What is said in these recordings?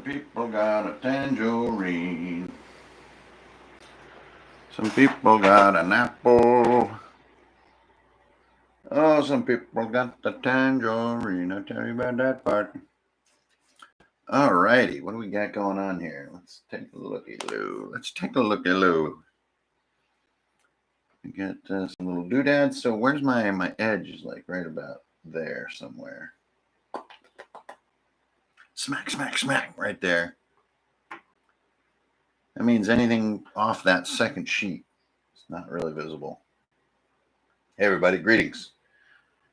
people got a tangerine. Some people got an apple. Oh, some people got the tangerine. I'll tell you about that part. Alrighty, what do we got going on here? Let's take a looky-loo. We got some little doodads. So where's my edge? Is like right about there somewhere. Smack, smack, smack, right there. That means anything off that second sheet is not really visible. Hey, everybody, greetings.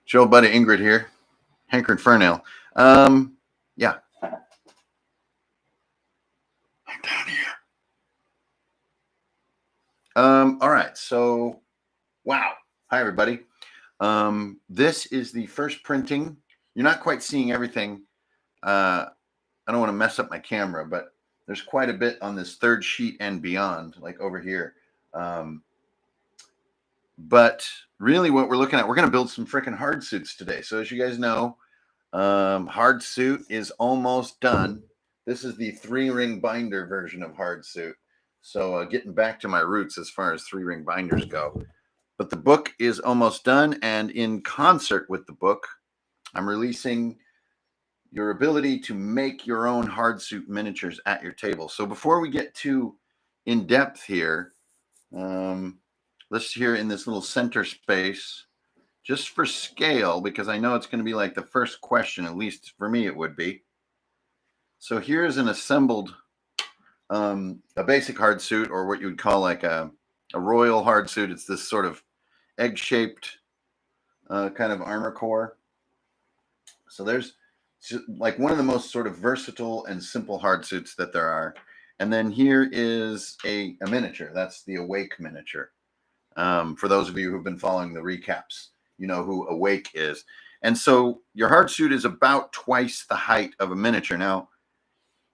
It's your old buddy Ingrid here, hankering Fernail. Yeah. I'm down here. All right, so, wow. Hi, everybody. This is the first printing. You're not quite seeing everything. I don't want to mess up my camera, but there's quite a bit on this third sheet and beyond, like over here. But really what we're looking at, we're going to build some freaking hard suits today. So as you guys know, hard suit is almost done. This is the 3-ring binder version of hard suit. So getting back to my roots as far as 3-ring binders go. But the book is almost done. And in concert with the book, I'm releasing your ability to make your own hard suit miniatures at your table. So before we get too in depth here, let's here in this little center space, just for scale, because I know it's going to be like the first question, at least for me it would be. So here's an assembled, a basic hard suit, or what you would call like a royal hard suit. It's this sort of egg-shaped kind of armor core. So there's like one of the most sort of versatile and simple hard suits that there are. And then here is a miniature. That's the Awake miniature. For those of you who've been following the recaps, you know who Awake is. And so your hard suit is about twice the height of a miniature. Now,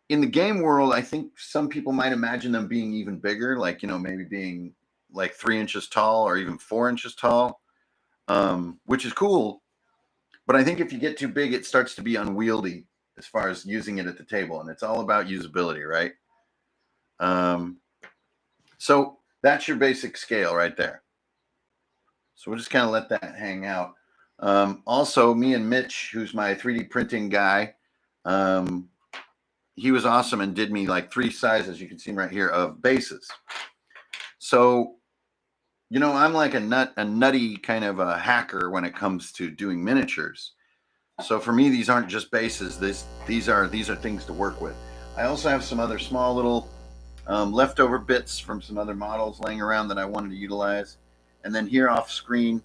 in the game world, I think some people might imagine them being even bigger, like, you know, maybe being like 3 inches tall or even 4 inches tall, which is cool. But I think if you get too big, it starts to be unwieldy as far as using it at the table. And it's all about usability, right? So that's your basic scale right there. So we'll just kind of let that hang out. Also, me and Mitch, who's my 3D printing guy, he was awesome and did me like 3 sizes, you can see right here, of bases. So, you know, I'm like a nutty kind of a hacker when it comes to doing miniatures. So for me, these aren't just bases. These are things to work with. I also have some other small little leftover bits from some other models laying around that I wanted to utilize. And then here off screen,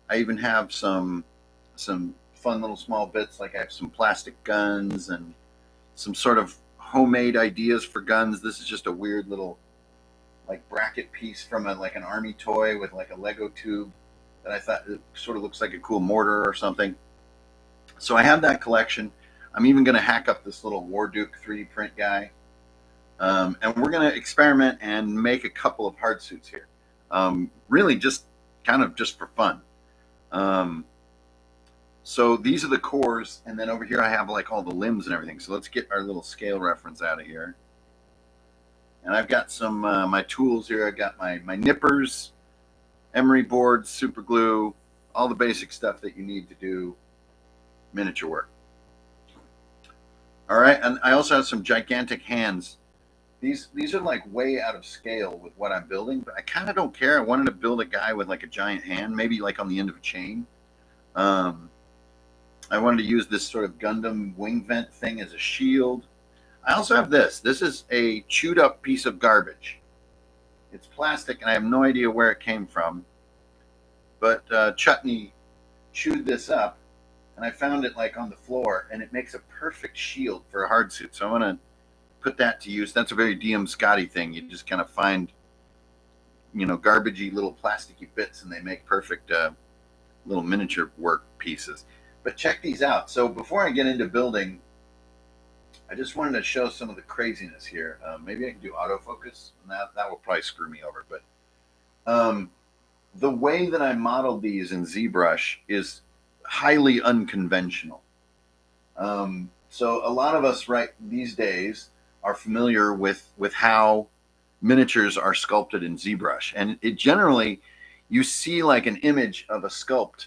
I even have some fun little small bits. Like I have some plastic guns and some sort of homemade ideas for guns. This is just a weird little like bracket piece from like an army toy with like a Lego tube that I thought it sort of looks like a cool mortar or something. So I have that collection. I'm even going to hack up this little Warduke 3D print guy. And we're going to experiment and make a couple of hard suits here. Really just kind of just for fun. So these are the cores. And then over here I have like all the limbs and everything. So let's get our little scale reference out of here. And I've got some my tools here. I've got my nippers, emery boards, super glue, all the basic stuff that you need to do miniature work. All right, and I also have some gigantic hands. These are like way out of scale with what I'm building, but I kind of don't care. I wanted to build a guy with like a giant hand, maybe like on the end of a chain. I wanted to use this sort of Gundam wing vent thing as a shield. I also have this. This is a chewed up piece of garbage. It's plastic, and I have no idea where it came from. But Chutney chewed this up, and I found it like on the floor, and it makes a perfect shield for a hard suit. So I want to put that to use. That's a very DM Scotty thing. You just kind of find, you know, garbagey little plasticky bits, and they make perfect little miniature work pieces. But check these out. So before I get into building, I just wanted to show some of the craziness here. Maybe I can do autofocus, and that will probably screw me over. But the way that I modeled these in ZBrush is highly unconventional. So a lot of us right these days are familiar with how miniatures are sculpted in ZBrush, and it generally you see like an image of a sculpt,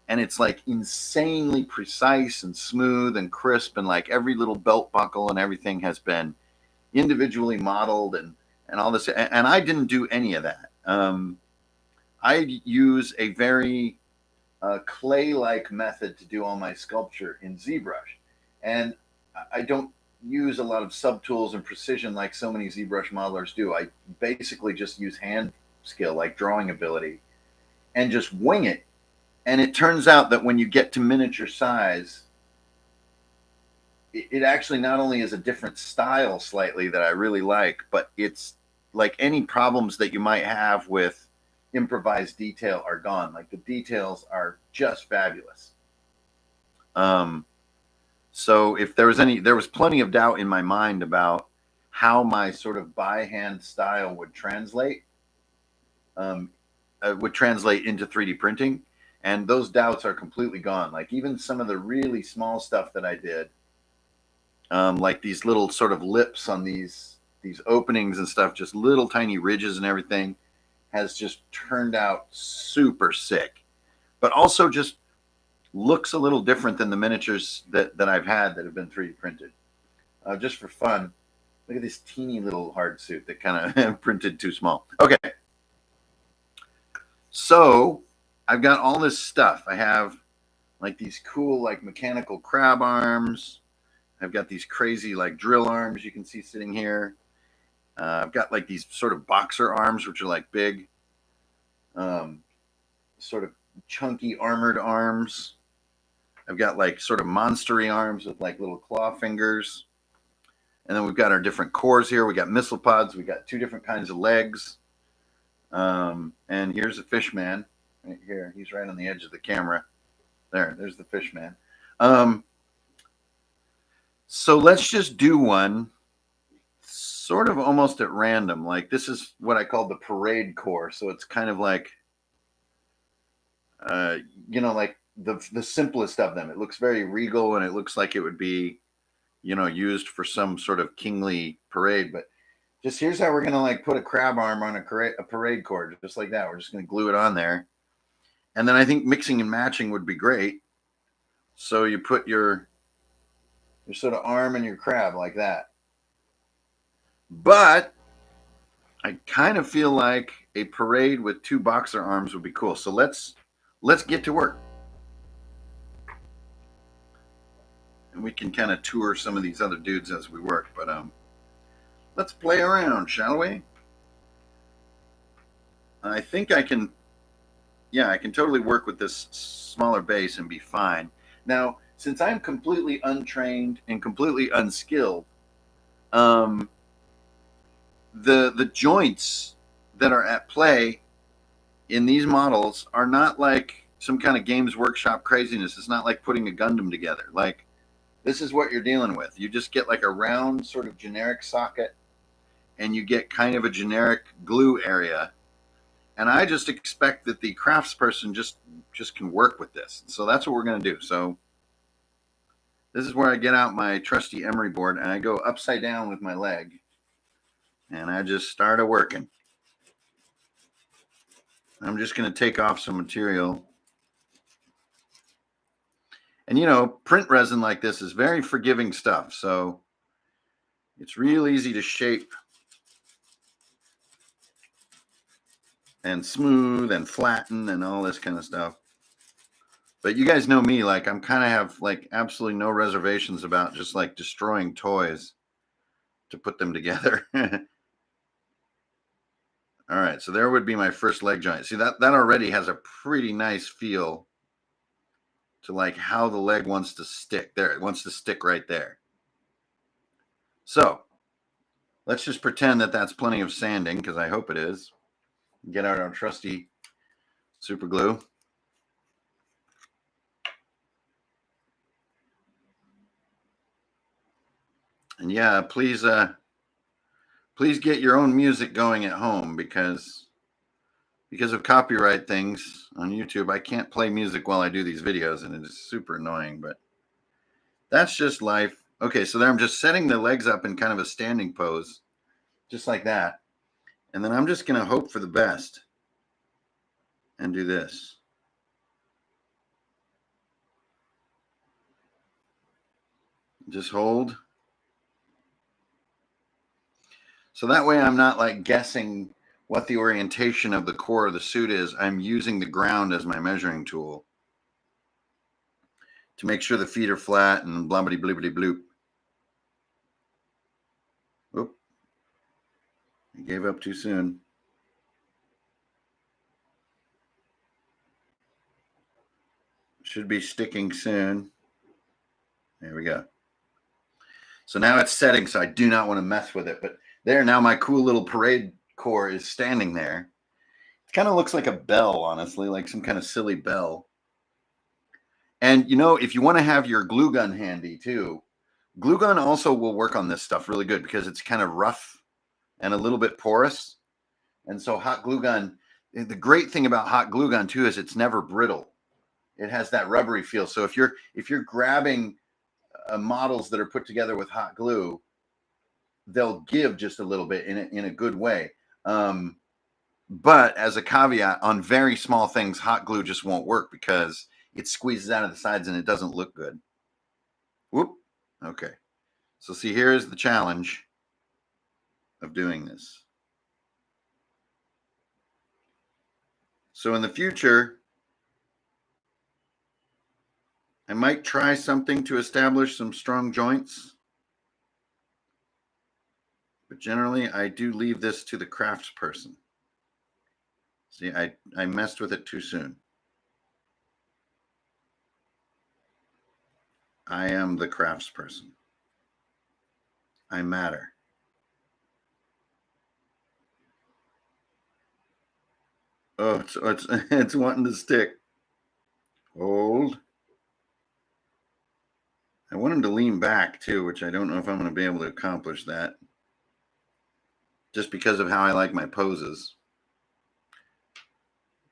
and it's like insanely precise and smooth and crisp, and like every little belt buckle and everything has been individually modeled and all this. And I didn't do any of that. I use a very clay-like method to do all my sculpture in ZBrush, and I don't use a lot of subtools and precision like so many ZBrush modelers do. I basically just use hand skill, like drawing ability, and just wing it. And it turns out that when you get to miniature size, it actually not only is a different style slightly that I really like, but it's like any problems that you might have with improvised detail are gone. Like the details are just fabulous. So if there was plenty of doubt in my mind about how my sort of by hand style would translate into 3D printing. And those doubts are completely gone. Like even some of the really small stuff that I did, like these little sort of lips on these openings and stuff, just little tiny ridges and everything, has just turned out super sick. But also just looks a little different than the miniatures that I've had that have been 3D printed. Just for fun, look at this teeny little hard suit that kind of printed too small. Okay. So I've got all this stuff. I have like these cool like mechanical crab arms. I've got these crazy like drill arms you can see sitting here. I've got like these sort of boxer arms, which are like big, sort of chunky armored arms. I've got like sort of monstery arms with like little claw fingers. And then we've got our different cores here. We got missile pods. We got 2 different kinds of legs. And here's a fish man right here. He's right on the edge of the camera. There's the fish man. So let's just do one sort of almost at random. Like this is what I call the parade core. So it's kind of like, like the simplest of them. It looks very regal and it looks like it would be, used for some sort of kingly parade. But just here's how we're going to like put a crab arm on a parade core, just like that. We're just going to glue it on there. And then I think mixing and matching would be great. So you put your sort of arm and your crab like that. But I kind of feel like a parade with 2 boxer arms would be cool. So let's get to work. And we can kind of tour some of these other dudes as we work. But let's play around, shall we? I think I can totally work with this smaller base and be fine. Now, since I'm completely untrained and completely unskilled, the joints that are at play in these models are not like some kind of Games Workshop craziness. It's not like putting a Gundam together. Like, this is what you're dealing with. You just get like a round sort of generic socket, and you get kind of a generic glue area. And I just expect that the craftsperson just can work with this. So that's what we're going to do. So this is where I get out my trusty emery board and I go upside down with my leg. And I just start working. I'm just going to take off some material. And print resin like this is very forgiving stuff. So it's real easy to shape and smooth and flatten and all this kind of stuff. But you guys know me, like I'm kind of have like absolutely no reservations about just like destroying toys to put them together. All right, so there would be my first leg joint. See, that already has a pretty nice feel to like how the leg wants to stick. There, it wants to stick right there. So let's just pretend that that's plenty of sanding, because I hope it is. Get out our trusty super glue. And yeah, please get your own music going at home, because of copyright things on YouTube, I can't play music while I do these videos, and it is super annoying. But That's just life. Okay, so there I'm just setting the legs up in kind of a standing pose, just like that. And then I'm just going to hope for the best and do this. Just hold. So that way I'm not like guessing what the orientation of the core of the suit is. I'm using the ground as my measuring tool to make sure the feet are flat and blubbity blibbity bloop. Oop. I gave up too soon. Should be sticking soon. There we go. So now it's setting, so I do not want to mess with it. But there, now my cool little parade core is standing there. It kind of looks like a bell, honestly, like some kind of silly bell. And, you know, if you want to have your glue gun handy, too, glue gun also will work on this stuff really good because it's kind of rough and a little bit porous. And so hot glue gun, the great thing about hot glue gun, too, is it's never brittle. It has that rubbery feel. So if you're grabbing models that are put together with hot glue, they'll give just a little bit in a good way. But as a caveat, on very small things, hot glue just won't work because it squeezes out of the sides and it doesn't look good. Whoop. Okay. So see, here's the challenge of doing this. So in the future, I might try something to establish some strong joints. But generally, I do leave this to the crafts person. See, I messed with it too soon. I am the crafts person. I matter. Oh, it's wanting to stick. Hold. I want him to lean back too, which I don't know if I'm going to be able to accomplish that. Just because of how I like my poses.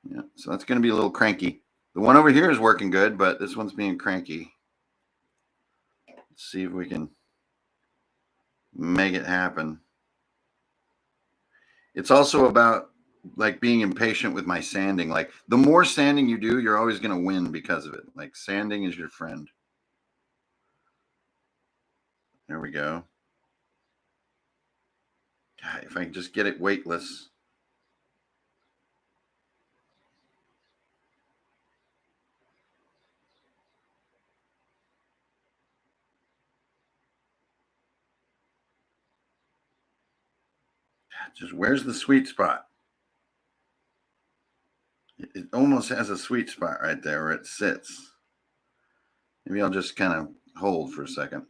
Yeah, so that's going to be a little cranky. The one over here is working good, but this one's being cranky. Let's see if we can make it happen. It's also about like being impatient with my sanding. Like the more sanding you do, you're always going to win because of it. Like sanding is your friend. There we go. God, if I can just get it weightless. Just where's the sweet spot? It almost has a sweet spot right there where it sits. Maybe I'll just kind of hold for a second.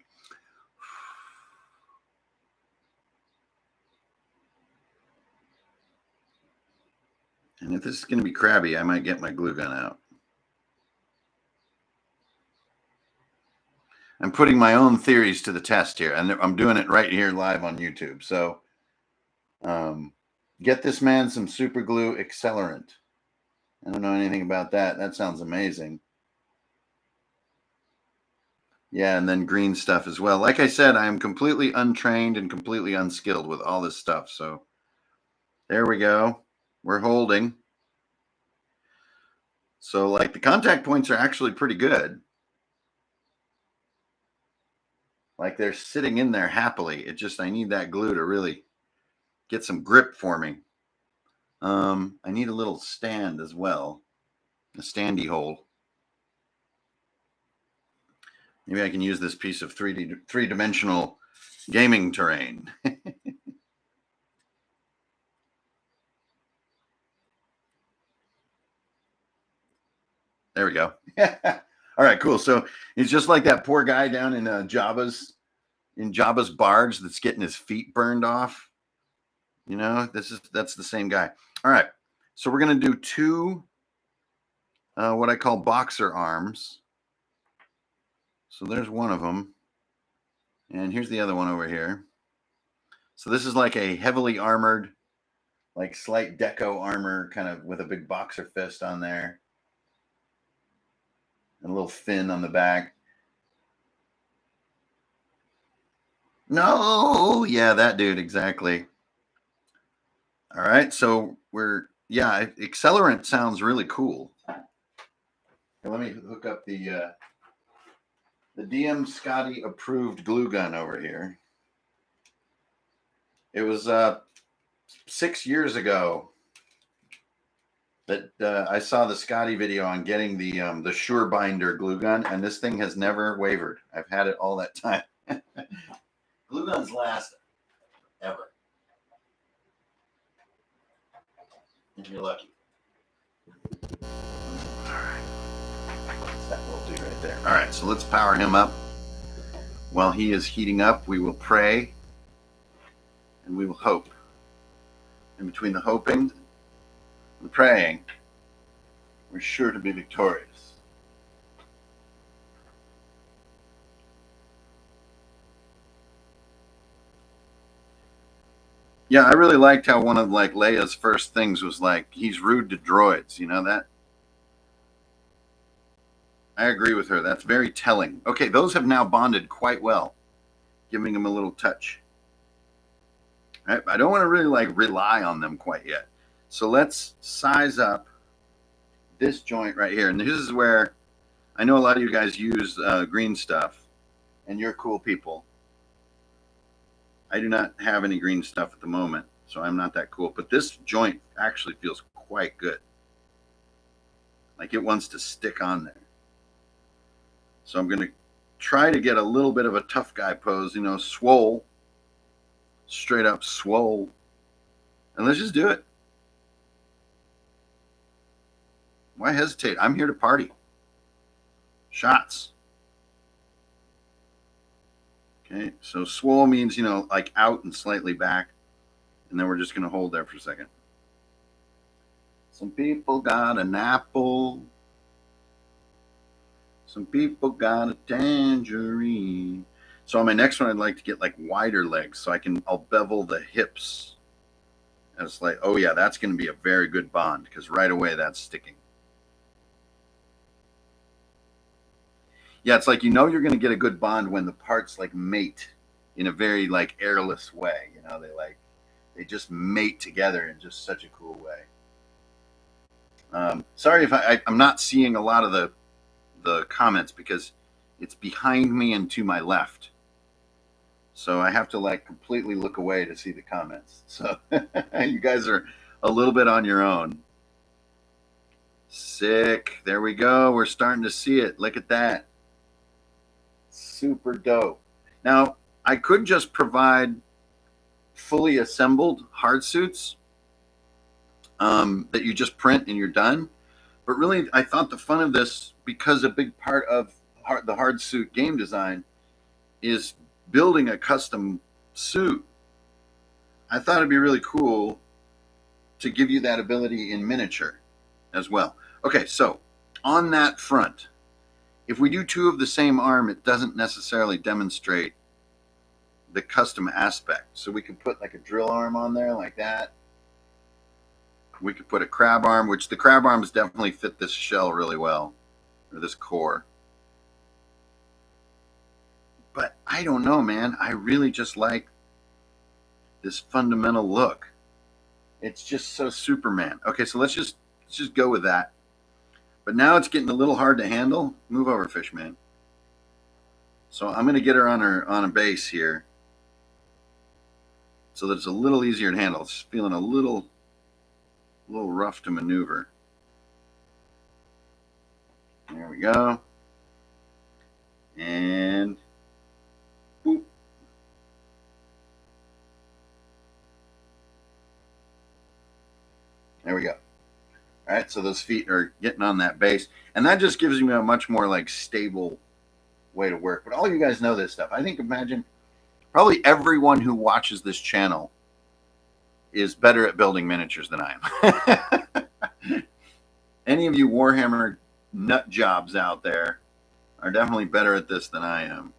And if this is going to be crabby, I might get my glue gun out. I'm putting my own theories to the test here, and I'm doing it right here live on YouTube. So get this man some super glue accelerant. I don't know anything about that. That sounds amazing. Yeah, and then green stuff as well. Like I said, I am completely untrained and completely unskilled with all this stuff. So there we go. We're holding. So like the contact points are actually pretty good. Like they're sitting in there happily. It just, I need that glue to really get some grip for me. I need a little stand as well, a standy hole. Maybe I can use this piece of three-dimensional gaming terrain. There we go. All right, cool. So he's just like that poor guy down in Jabba's barge that's getting his feet burned off. You know, that's the same guy. All right. So we're going to do two what I call boxer arms. So there's one of them. And here's the other one over here. So this is like a heavily armored, like slight deco armor, kind of with a big boxer fist on there. And a little fin on the back. No, yeah, that dude, exactly. All right, so yeah, accelerant sounds really cool. Let me hook up the DM Scotty approved glue gun over here. It was 6 years ago that I saw the Scotty video on getting the Sure Binder glue gun, and this thing has never wavered. I've had it all that time. Glue guns last ever, if you're lucky. All right, that will do right there. All right, so let's power him up. While he is heating up, we will pray and we will hope. And between the hoping and praying, we're sure to be victorious. Yeah, I really liked how one of like Leia's first things was like, he's rude to droids. You know that? I agree with her. That's very telling. Okay, those have now bonded quite well, giving them a little touch. I don't want to really like rely on them quite yet. So let's size up this joint right here. And this is where I know a lot of you guys use green stuff, and you're cool people. I do not have any green stuff at the moment, so I'm not that cool. But this joint actually feels quite good. Like it wants to stick on there. So I'm going to try to get a little bit of a tough guy pose, you know, swole, straight up swole. And let's just do it. Why hesitate? I'm here to party. Shots. Okay, so swole means, you know, like out and slightly back. And then we're just going to hold there for a second. Some people got an apple. Some people got a tangerine. So on my next one, I'd like to get like wider legs so I'll bevel the hips. And it's like, oh yeah, that's going to be a very good bond because right away that's sticking. Yeah, it's like, you know, you're going to get a good bond when the parts like mate in a very like airless way. You know, they just mate together in just such a cool way. Sorry if I'm not seeing a lot of the comments because it's behind me and to my left. So I have to like completely look away to see the comments. So you guys are a little bit on your own. Sick. There we go. We're starting to see it. Look at that. Super dope. Now, I could just provide fully assembled hard suits that you just print and you're done. But really, I thought the fun of this, because a big part of the hard suit game design is building a custom suit. I thought it'd be really cool to give you that ability in miniature as well. Okay, so on that front, if we do two of the same arm, it doesn't necessarily demonstrate the custom aspect. So we could put like a drill arm on there like that. We could put a crab arm, which the crab arms definitely fit this shell really well, or this core. But I don't know, man. I really just like this fundamental look. It's just so Superman. Okay, so let's just go with that. But now it's getting a little hard to handle. Move over, Fishman. So I'm going to get her on a base here so that it's a little easier to handle. It's feeling a little rough to maneuver. There we go. And boop. There we go. All right, so those feet are getting on that base, and that just gives me a much more like stable way to work. But all you guys know this stuff. I think, imagine, probably everyone who watches this channel is better at building miniatures than I am. Any of you Warhammer nut jobs out there are definitely better at this than I am.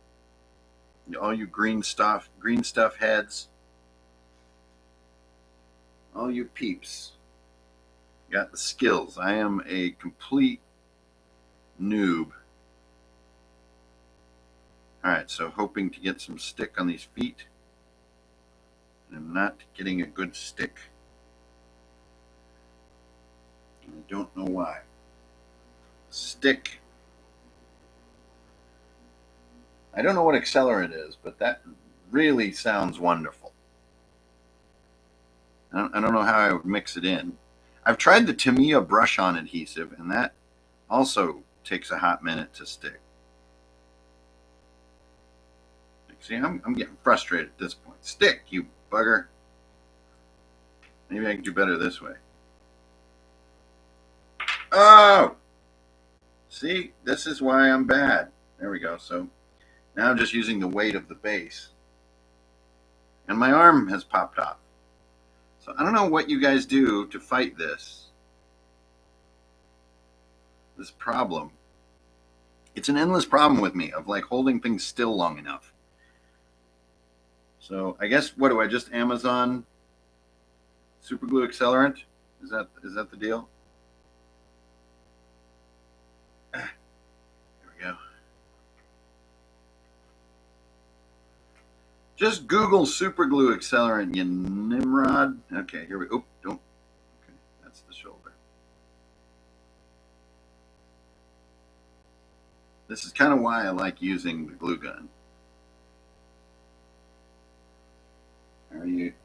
All you green stuff heads, all you peeps got the skills. I am a complete noob. All right, so hoping to get some stick on these feet. And I'm not getting a good stick. I don't know why. Stick. I don't know what accelerant is, but that really sounds wonderful. I don't know how I would mix it in. I've tried the Tamiya brush-on adhesive, and that also takes a hot minute to stick. See, I'm getting frustrated at this point. Stick, you bugger. Maybe I can do better this way. Oh! See, this is why I'm bad. There we go. So now I'm just using the weight of the base. And my arm has popped off. So I don't know what you guys do to fight this problem. It's an endless problem with me of like holding things still long enough. So I guess, what do I just Amazon super glue accelerant? Is that the deal? There we go. Just Google super glue accelerant, you Nimrod. Okay, here we go. Oh, don't. Okay, that's the shoulder. This is kind of why I like using the glue gun.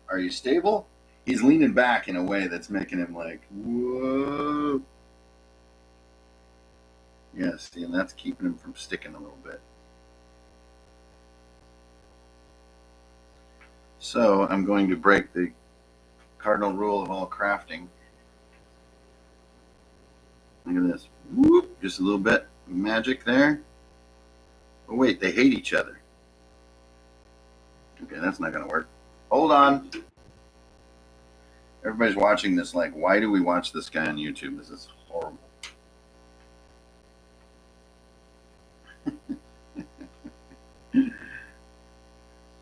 Are you stable? He's leaning back in a way that's making him like, whoa. Yes, and that's keeping him from sticking a little bit. So I'm going to break the cardinal rule of all crafting. Look at this. Whoop, just a little bit of magic there. Oh wait, they hate each other. Okay, that's not going to work. Hold on. Everybody's watching this like, why do we watch this guy on YouTube? This is horrible.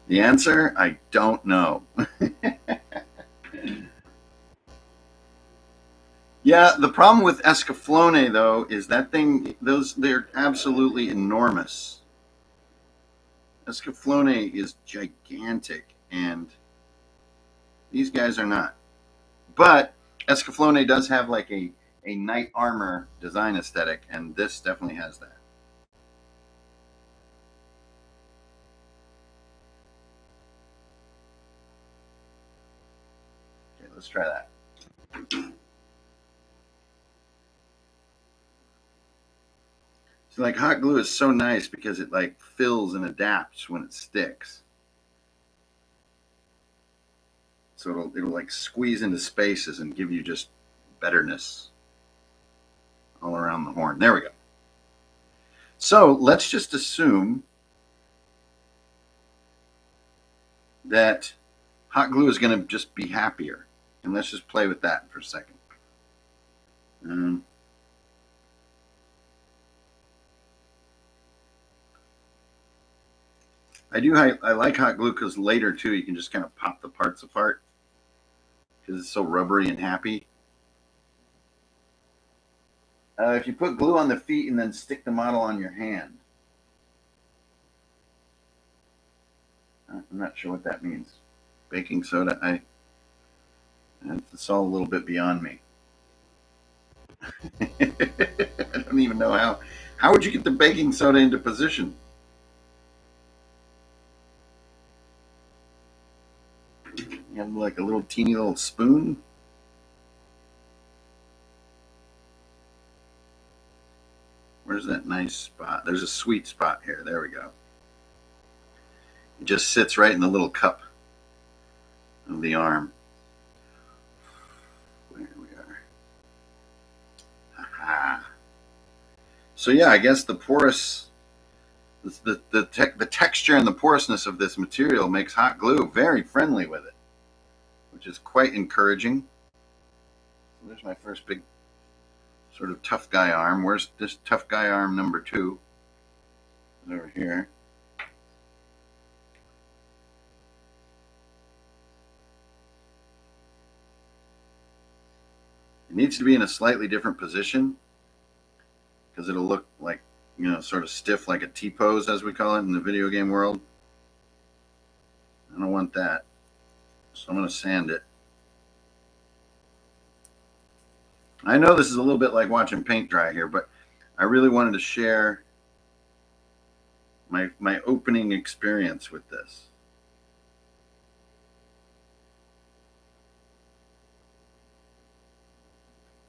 The answer, I don't know. Yeah, the problem with Escaflowne, though, is that thing, they're absolutely enormous. Escaflowne is gigantic, and these guys are not. But Escaflowne does have like a knight armor design aesthetic, and this definitely has that. Okay, let's try that. So like hot glue is so nice because it like fills and adapts when it sticks. So it'll like squeeze into spaces and give you just betterness all around the horn. There we go. So let's just assume that hot glue is going to just be happier. And let's just play with that for a second. I like hot glue because later too you can just kind of pop the parts apart because it's so rubbery and happy. If you put glue on the feet and then stick the model on your hand. I'm not sure what that means. Baking soda, it's all a little bit beyond me. I don't even know how would you get the baking soda into position? You have like a little teeny little spoon. Where's that nice spot? There's a sweet spot here. There we go. It just sits right in the little cup of the arm. There we are. Aha. So yeah, I guess the porous, the texture and the porousness of this material makes hot glue very friendly with it, which is quite encouraging. So there's my first big sort of tough guy arm. Where's this tough guy arm number 2? It's over here. It needs to be in a slightly different position because it'll look like you know, sort of stiff like a T-pose, as we call it in the video game world. I don't want that. So I'm going to sand it. I know this is a little bit like watching paint dry here, but I really wanted to share my opening experience with this.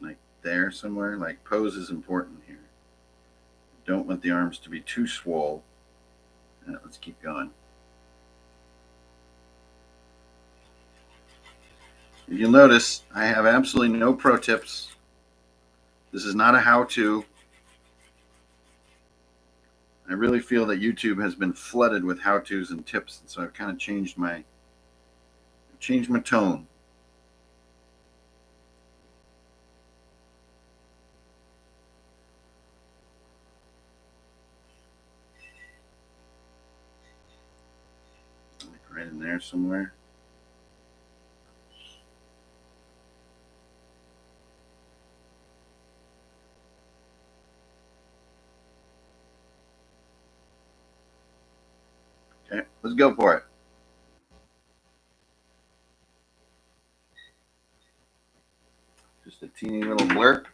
Like there somewhere, like pose is important here. Don't want the arms to be too swole. Let's keep going. If you'll notice, I have absolutely no pro tips. This is not a how-to. I really feel that YouTube has been flooded with how-tos and tips, and so I've kind of changed my tone. Like right in there somewhere. Okay, let's go for it. Just a teeny little blurb.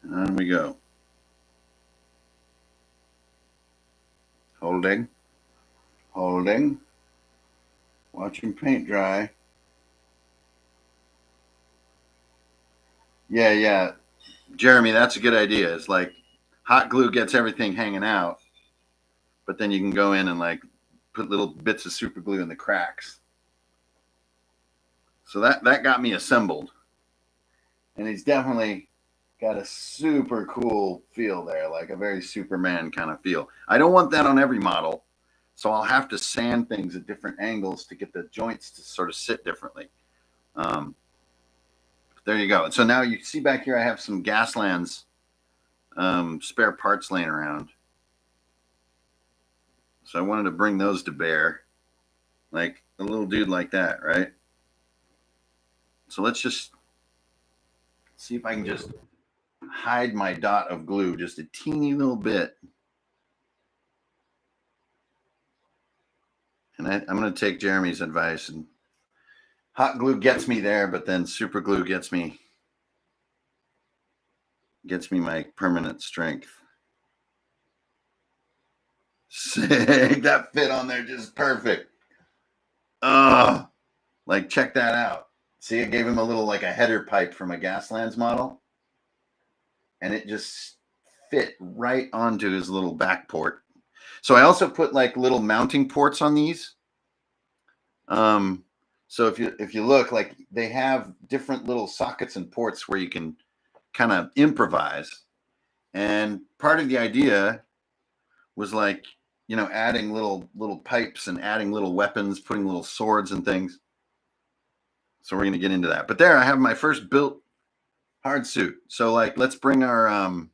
And on we go. Holding. Holding. Watching paint dry. Yeah. Jeremy, that's a good idea. It's like hot glue gets everything hanging out, but then you can go in and like put little bits of super glue in the cracks. So that got me assembled. And he's definitely got a super cool feel there, like a very Superman kind of feel. I don't want that on every model, so I'll have to sand things at different angles to get the joints to sort of sit differently. There you go. And so now you see back here, I have some Gaslands spare parts laying around. So I wanted to bring those to bear, like a little dude like that, right? So let's just see if I can just hide my dot of glue just a teeny little bit. And I'm going to take Jeremy's advice, and hot glue gets me there, but then super glue gets me my permanent strength. Sick. That fit on there just perfect. Like check that out. See, it gave him a little like a header pipe from a Gaslands model, and it just fit right onto his little back port. So I also put like little mounting ports on these. So if you look, like they have different little sockets and ports where you can kind of improvise. And part of the idea was like, you know, adding little pipes and adding little weapons, putting little swords and things. So we're going to get into that. But there I have my first built hard suit. So like, let's bring our,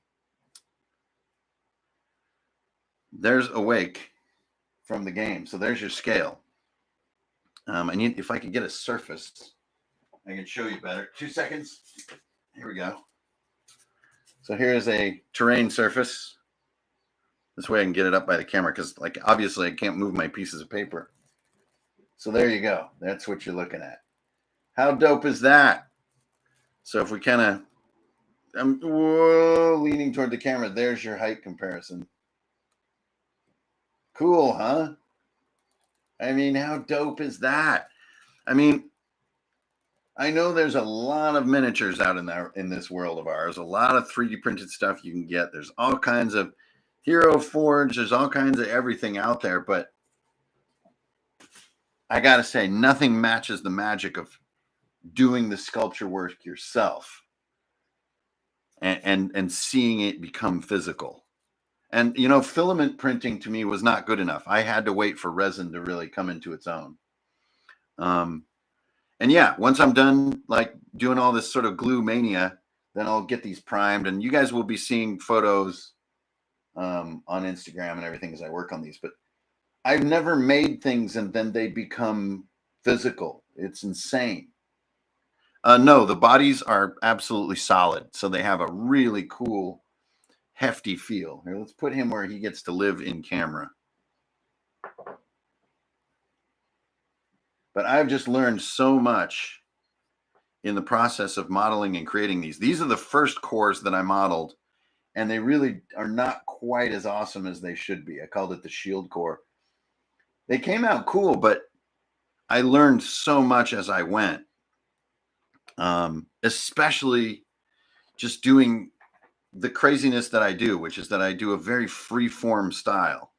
there's Awake from the game. So there's your scale. If I could get a surface, I can show you better. 2 seconds. Here we go. So here's a terrain surface. This way I can get it up by the camera, because like obviously I can't move my pieces of paper. So there you go. That's what you're looking at. How dope is that? So if we kind of, I'm leaning toward the camera, there's your height comparison. Cool, huh? I mean, how dope is that? I mean, I know there's a lot of miniatures out in this world of ours, a lot of 3D printed stuff you can get. There's all kinds of Hero Forge, there's all kinds of everything out there, but I got to say, nothing matches the magic of doing the sculpture work yourself and seeing it become physical. And, you know, filament printing to me was not good enough. I had to wait for resin to really come into its own. And yeah, once I'm done like doing all this sort of glue mania, then I'll get these primed, and you guys will be seeing photos on Instagram and everything as I work on these. But I've never made things and then they become physical. It's insane. No, the bodies are absolutely solid. So they have a really cool, hefty feel. Here, let's put him where he gets to live in camera. But I've just learned so much in the process of modeling and creating these. These are the first cores that I modeled, and they really are not quite as awesome as they should be. I called it the shield core. They came out cool, but I learned so much as I went, especially just doing the craziness that I do, which is that I do a very free form style.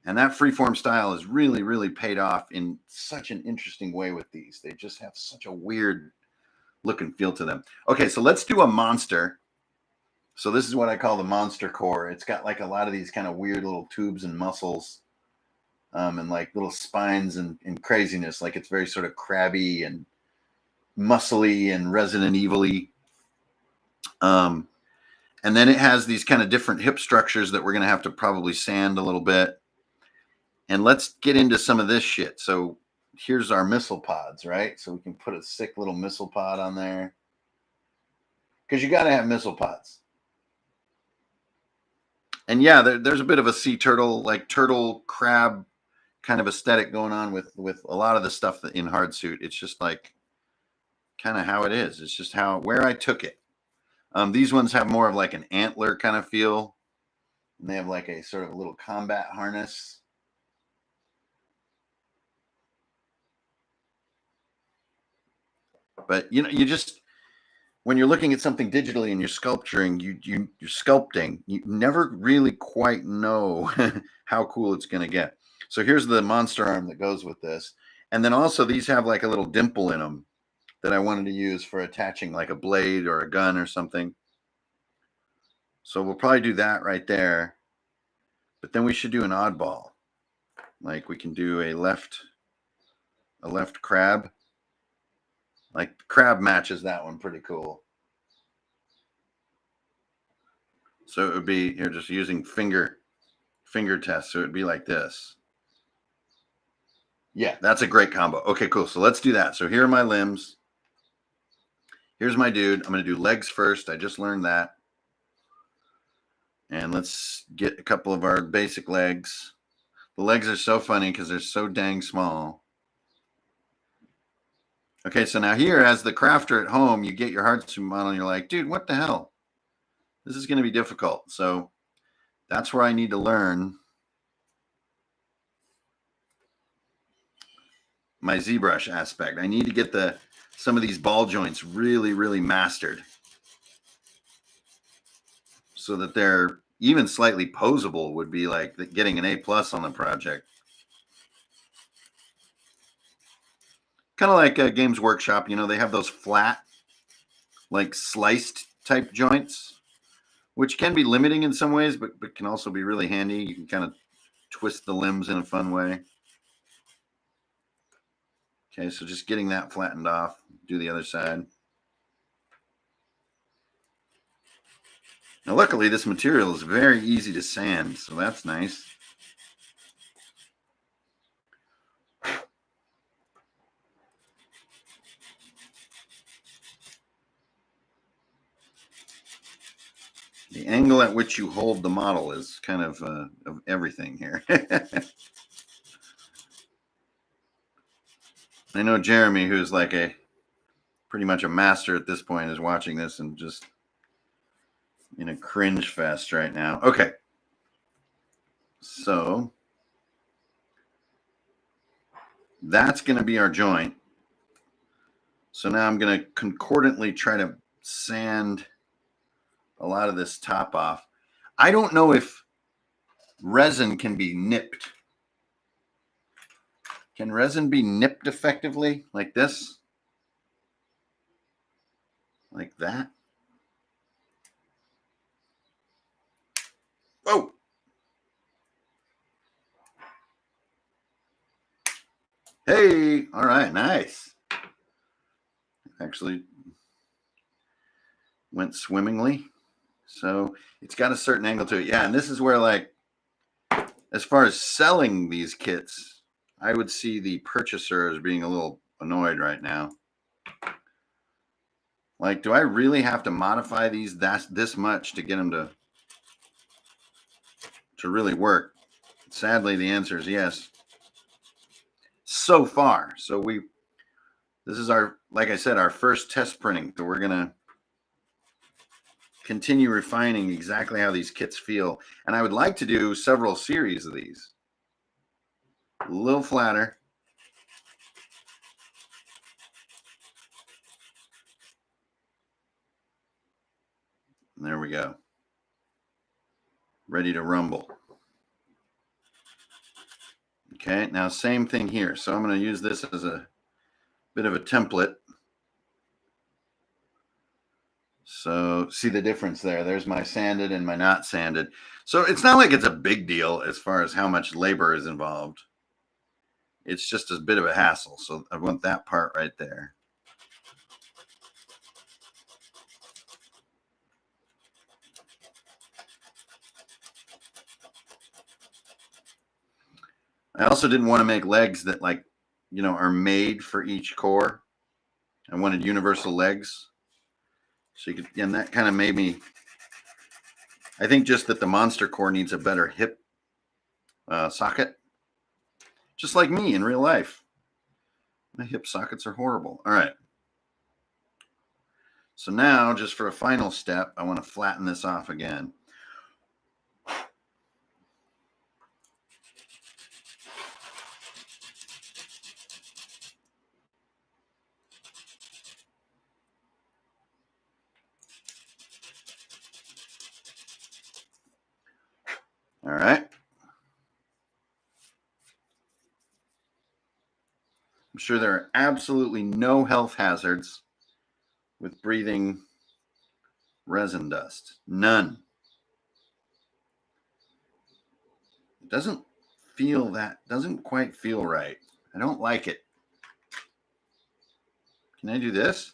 And that freeform style has really, really paid off in such an interesting way with these. They just have such a weird look and feel to them. Okay, so let's do a monster. So this is what I call the monster core. It's got like a lot of these kind of weird little tubes and muscles and like little spines and craziness. Like it's very sort of crabby and muscly and Resident Evil-y. And then it has these kind of different hip structures that we're going to have to probably sand a little bit. And let's get into some of this shit. So here's our missile pods, right? So we can put a sick little missile pod on there. Because you got to have missile pods. And yeah, there's a bit of a sea turtle, like turtle crab kind of aesthetic going on with a lot of the stuff in Hardsuit. It's just like kind of how it is. It's just where I took it. These ones have more of like an antler kind of feel. And they have like a sort of a little combat harness. But you know, you just when you're looking at something digitally and you're sculpturing, you're sculpting. You never really quite know how cool it's going to get. So here's the monster arm that goes with this, and then also these have like a little dimple in them that I wanted to use for attaching like a blade or a gun or something. So we'll probably do that right there. But then we should do an oddball, like we can do a left crab. Like crab matches that one pretty cool. So it would be, you're just using finger test. So it would be like this. Yeah, that's a great combo. Okay, cool. So let's do that. So here are my limbs. Here's my dude. I'm going to do legs first. I just learned that. And let's get a couple of our basic legs. The legs are so funny because they're so dang small. Okay, so now here, as the crafter at home, you get your Hardsuit model and you're like, dude, what the hell? This is going to be difficult. So that's where I need to learn my ZBrush aspect. I need to get some of these ball joints really, really mastered so that they're even slightly posable would be like getting an A+ on the project. Kind of like Games Workshop, you know, they have those flat, like sliced type joints, which can be limiting in some ways, but can also be really handy. You can kind of twist the limbs in a fun way. Okay, so just getting that flattened off, do the other side. Now, luckily, this material is very easy to sand, so that's nice. The angle at which you hold the model is kind of everything here. I know Jeremy, who's like pretty much a master at this point, is watching this and just in a cringe fest right now. Okay. So that's going to be our joint. So now I'm going to concordantly try to sand a lot of this top off. I don't know if resin can be nipped. Can resin be nipped effectively like this? Like that? Oh! Hey! All right, nice. Actually went swimmingly. So it's got a certain angle to it. Yeah, and this is where, like, as far as selling these kits, I would see the purchaser as being a little annoyed right now. Like, do I really have to modify these this much to get them to really work? Sadly, the answer is yes. So far. So this is our, like I said, our first test printing. So we're going to continue refining exactly how these kits feel. And I would like to do several series of these. A little flatter. There we go. Ready to rumble. Okay, now same thing here. So I'm going to use this as a bit of a template. So see the difference there. There's my sanded and my not sanded. So it's not like it's a big deal as far as how much labor is involved. It's just a bit of a hassle. So I want that part right there. I also didn't want to make legs that, like, you know, are made for each core. I wanted universal legs. So you could, and that kind of made me, I think just that the monster core needs a better hip socket. Just like me in real life. My hip sockets are horrible. All right. So now, just for a final step, I want to flatten this off again. All right. I'm sure there are absolutely no health hazards with breathing resin dust. None. It doesn't quite feel right. I don't like it. Can I do this?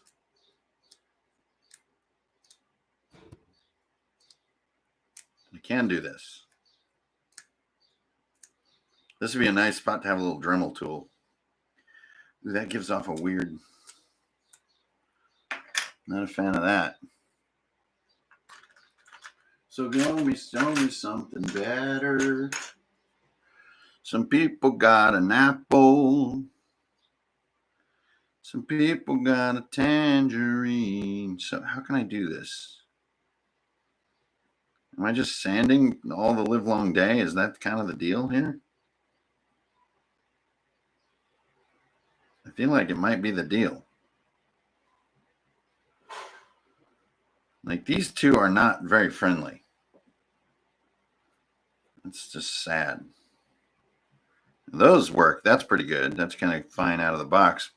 I can do this. This would be a nice spot to have a little Dremel tool. Ooh, that gives off a weird, not a fan of that. So show me something better. Some people got an apple. Some people got a tangerine. So how can I do this? Am I just sanding all the live long day? Is that kind of the deal here? I feel like it might be the deal. Like, these two are not very friendly. It's just sad. Those work. That's pretty good. That's kind of fine out of the box.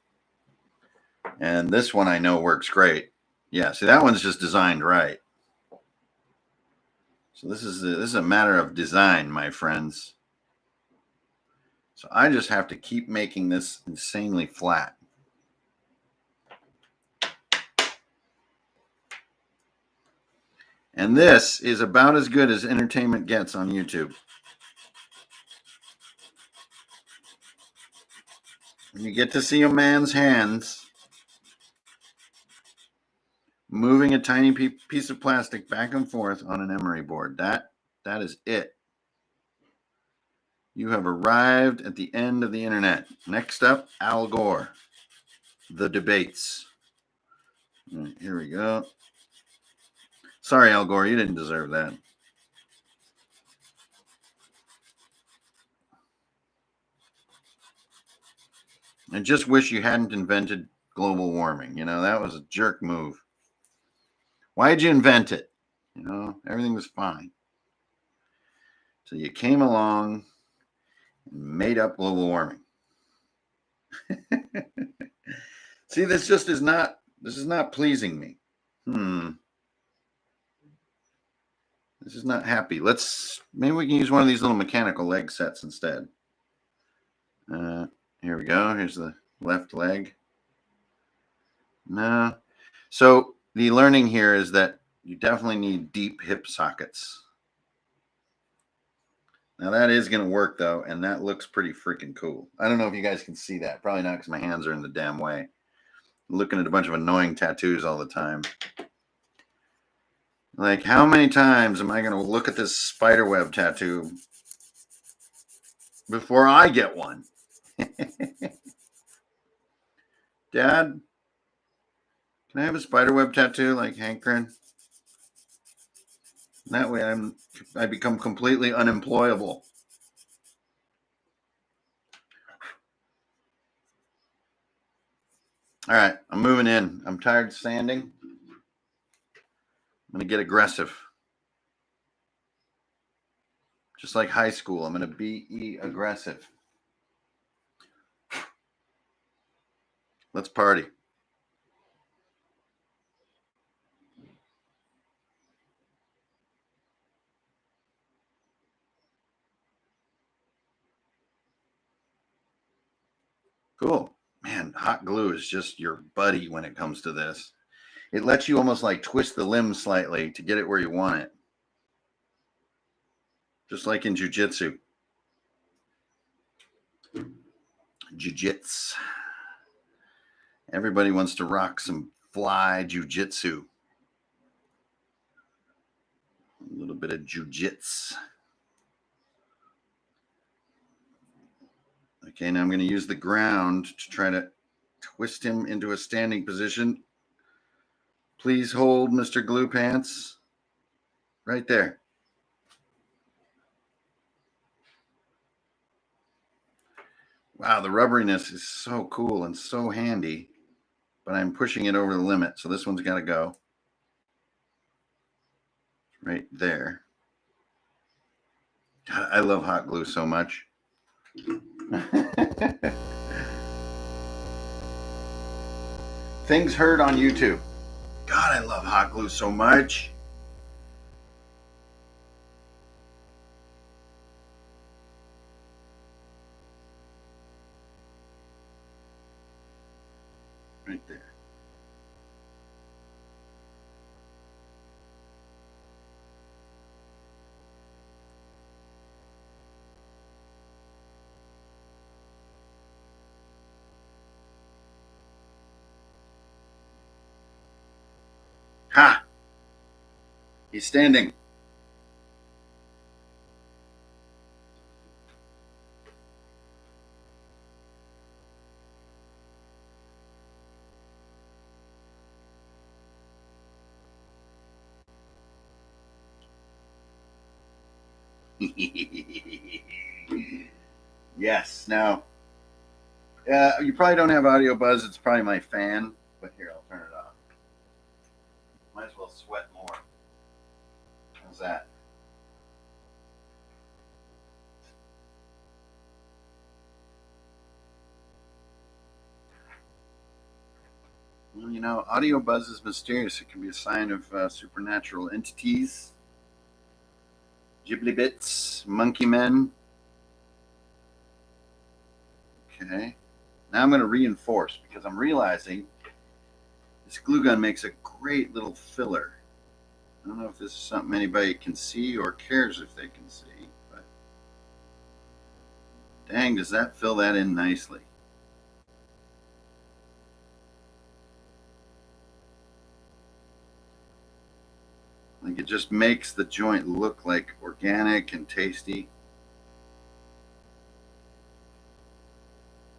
And this one I know works great. Yeah, see, that one's just designed right. So this is a matter of design, my friends. So I just have to keep making this insanely flat. And this is about as good as entertainment gets on YouTube. When you get to see a man's hands moving a tiny piece of plastic back and forth on an emery board. That is it. You have arrived at the end of the internet. Next up, Al Gore. The debates. All right, here we go. Sorry, Al Gore, you didn't deserve that. I just wish you hadn't invented global warming. You know, that was a jerk move. Why did you invent it? You know, everything was fine. So you came along and made up global warming. See, this is not pleasing me. This is not happy. Maybe we can use one of these little mechanical leg sets instead. Here we go. Here's the left leg. No. So the learning here is that you definitely need deep hip sockets. Now that is going to work though, and that looks pretty freaking cool. I don't know if you guys can see that. Probably not because my hands are in the damn way. looking at a bunch of annoying tattoos all the time. Like, how many times am I going to look at this spiderweb tattoo before I get one? Dad, can I have a spiderweb tattoo like hankering? That way I become completely unemployable. All right, I'm moving in. I'm tired of sanding. I'm going to get aggressive. Just like high school, I'm going to be aggressive. Let's party. Cool. Man, hot glue is just your buddy when it comes to this. It lets you almost like twist the limb slightly to get it where you want it. Just like in jiu-jitsu. Jiu-jitsu. Everybody wants to rock some fly jiu-jitsu. A little bit of jiu-jitsu. Okay, now I'm going to use the ground to try to twist him into a standing position. Please hold, Mr. Glue Pants. Right there. Wow, the rubberiness is so cool and so handy, but I'm pushing it over the limit, so this one's got to go. Right there. God, I love hot glue so much. Things heard on YouTube. God, I love hot glue so much. Right there. Ha! He's standing. Yes. Now, you probably don't have audio buzz. It's probably my fan. But here, I'll turn it off. Might as well sweat more. How's that? Well, you know, audio buzz is mysterious. It can be a sign of supernatural entities. Ghibli bits, monkey men. Okay. Now I'm going to reinforce because I'm realizing this glue gun makes a great little filler. I don't know if this is something anybody can see or cares if they can see, but dang, does that fill that in nicely? Like it just makes the joint look like organic and tasty.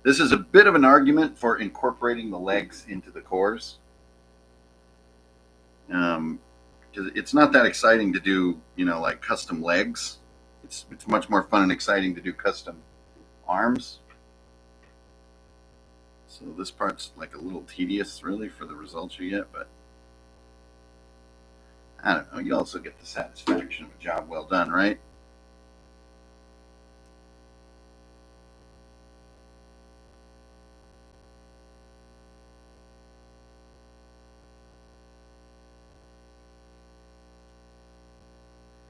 This is a bit of an argument for incorporating the legs into the cores. Because it's not that exciting to do, you know, like custom legs. It's much more fun and exciting to do custom arms. So this part's like a little tedious, really, for the results you get, but I don't know. You also get the satisfaction of a job well done, right?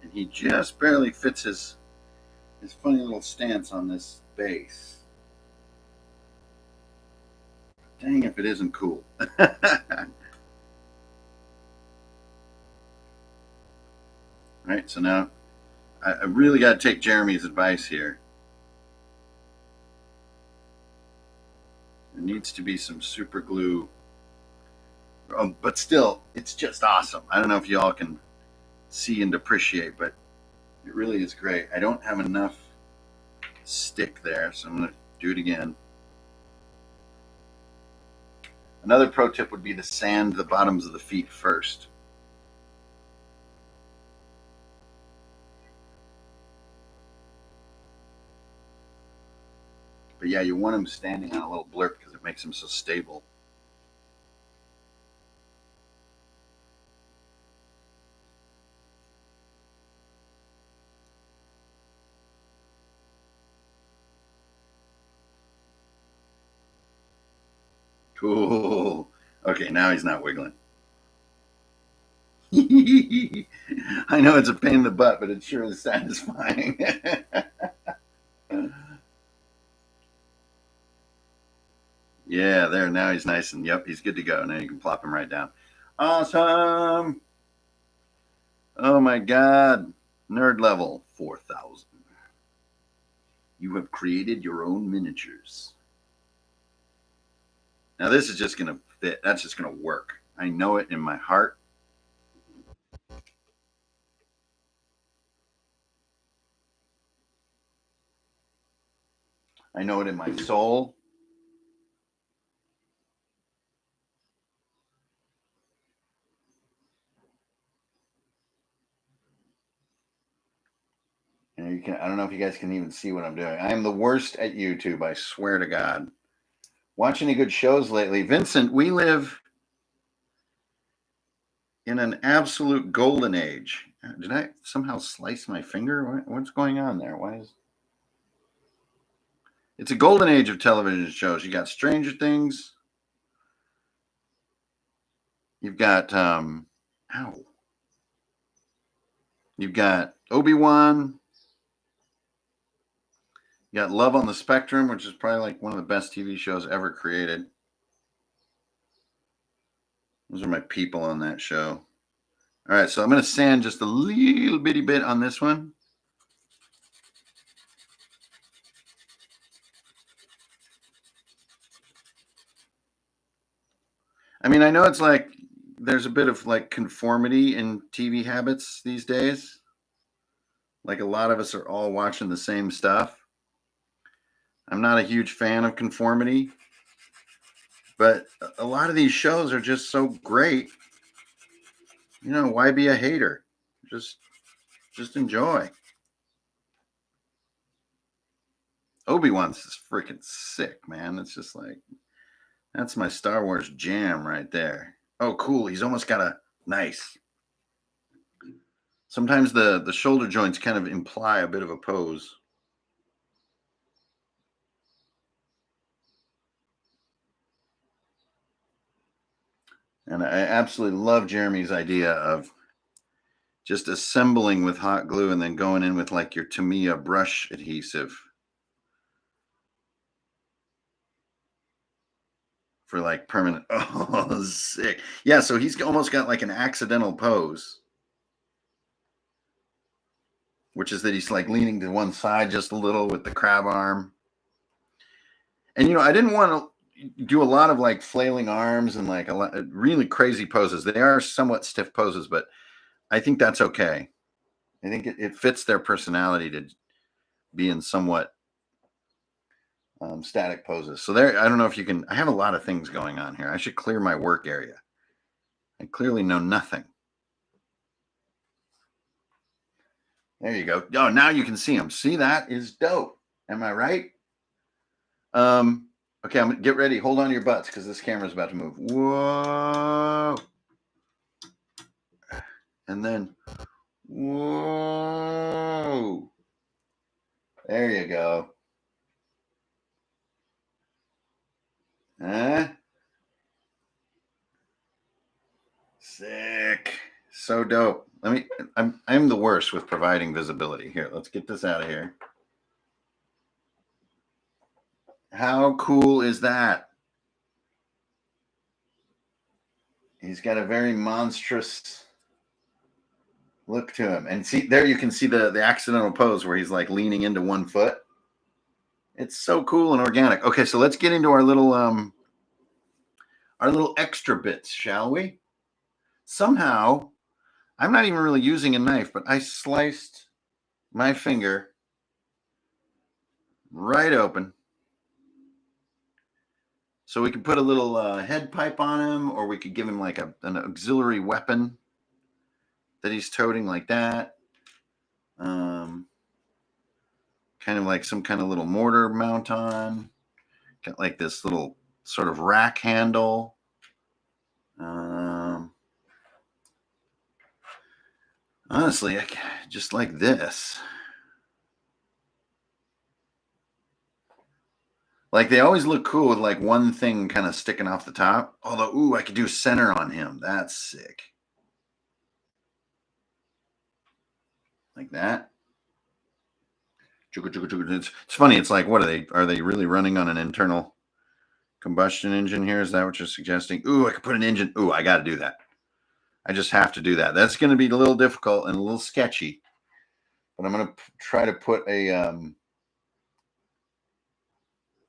And he just barely fits his funny little stance on this base. Dang if it isn't cool. Right, so now I really got to take Jeremy's advice here. There needs to be some super glue But still, it's just awesome. I don't know if y'all can see and appreciate, but it really is great. I don't have enough stick there, so I'm going to do it again. Another pro tip would be to sand the bottoms of the feet first. But yeah, you want them standing on a little blurb because it makes them so stable. Cool. Okay, now he's not wiggling. I know it's a pain in the butt, but it sure is satisfying. Yeah, there. Now he's nice and yep, he's good to go. Now you can plop him right down. Awesome. Oh my God. Nerd level 4,000. You have created your own miniatures. Now this is just going to fit. That's just going to work. I know it in my heart. I know it in my soul. And you can, I don't know if you guys can even see what I'm doing. I am the worst at YouTube, I swear to God. Watch any good shows lately? Vincent, we live in an absolute golden age. Did I somehow slice my finger? What's going on there? Why is it's a golden age of television shows? You got Stranger Things. You've got ow. You've got Obi-Wan. You got Love on the Spectrum, which is probably like one of the best TV shows ever created. Those are my people on that show. All right, so I'm going to sand just a little bitty bit on this one. I mean, I know it's like there's a bit of like conformity in TV habits these days. Like a lot of us are all watching the same stuff. I'm not a huge fan of conformity, but a lot of these shows are just so great. You know, why be a hater? Just enjoy. Obi-Wan's is freaking sick, man. It's just like that's my Star Wars jam right there. Oh, cool. He's almost got a nice. Sometimes the shoulder joints kind of imply a bit of a pose. And I absolutely love Jeremy's idea of just assembling with hot glue and then going in with like your Tamiya brush adhesive for like permanent. Oh, sick. Yeah, so he's almost got like an accidental pose, which is that he's like leaning to one side just a little with the crab arm. And, you know, I didn't want to do a lot of like flailing arms and like a lot really crazy poses. They are somewhat stiff poses, but I think that's okay. I think it fits their personality to be in somewhat static poses. So there, I don't know if you can. I have a lot of things going on here. I should clear my work area. I clearly know nothing. There you go. Oh, now you can see them. See, that is dope. Am I right? Okay, I'm gonna get ready. Hold on to your butts because this camera's about to move. Whoa. And then, whoa. There you go. Huh? Sick. So dope. I'm the worst with providing visibility. Here, let's get this out of here. How cool is that? He's got a very monstrous look to him. And see, there you can see the accidental pose where he's like leaning into one foot. It's so cool and organic. Okay, so let's get into our little our little extra bits, shall we? Somehow, I'm not even really using a knife, but I sliced my finger right open. So we could put a little head pipe on him, or we could give him like an auxiliary weapon that he's toting like that. Kind of like some kind of little mortar mount on. Got like this little sort of rack handle. Honestly, just like this. Like they always look cool with like one thing kind of sticking off the top. Although, ooh, I could do center on him. That's sick. Like that. It's funny. It's like, what are they? Are they really running on an internal combustion engine here? Is that what you're suggesting? Ooh, I could put an engine. Ooh, I got to do that. I just have to do that. That's going to be a little difficult and a little sketchy. But I'm going to try to put a...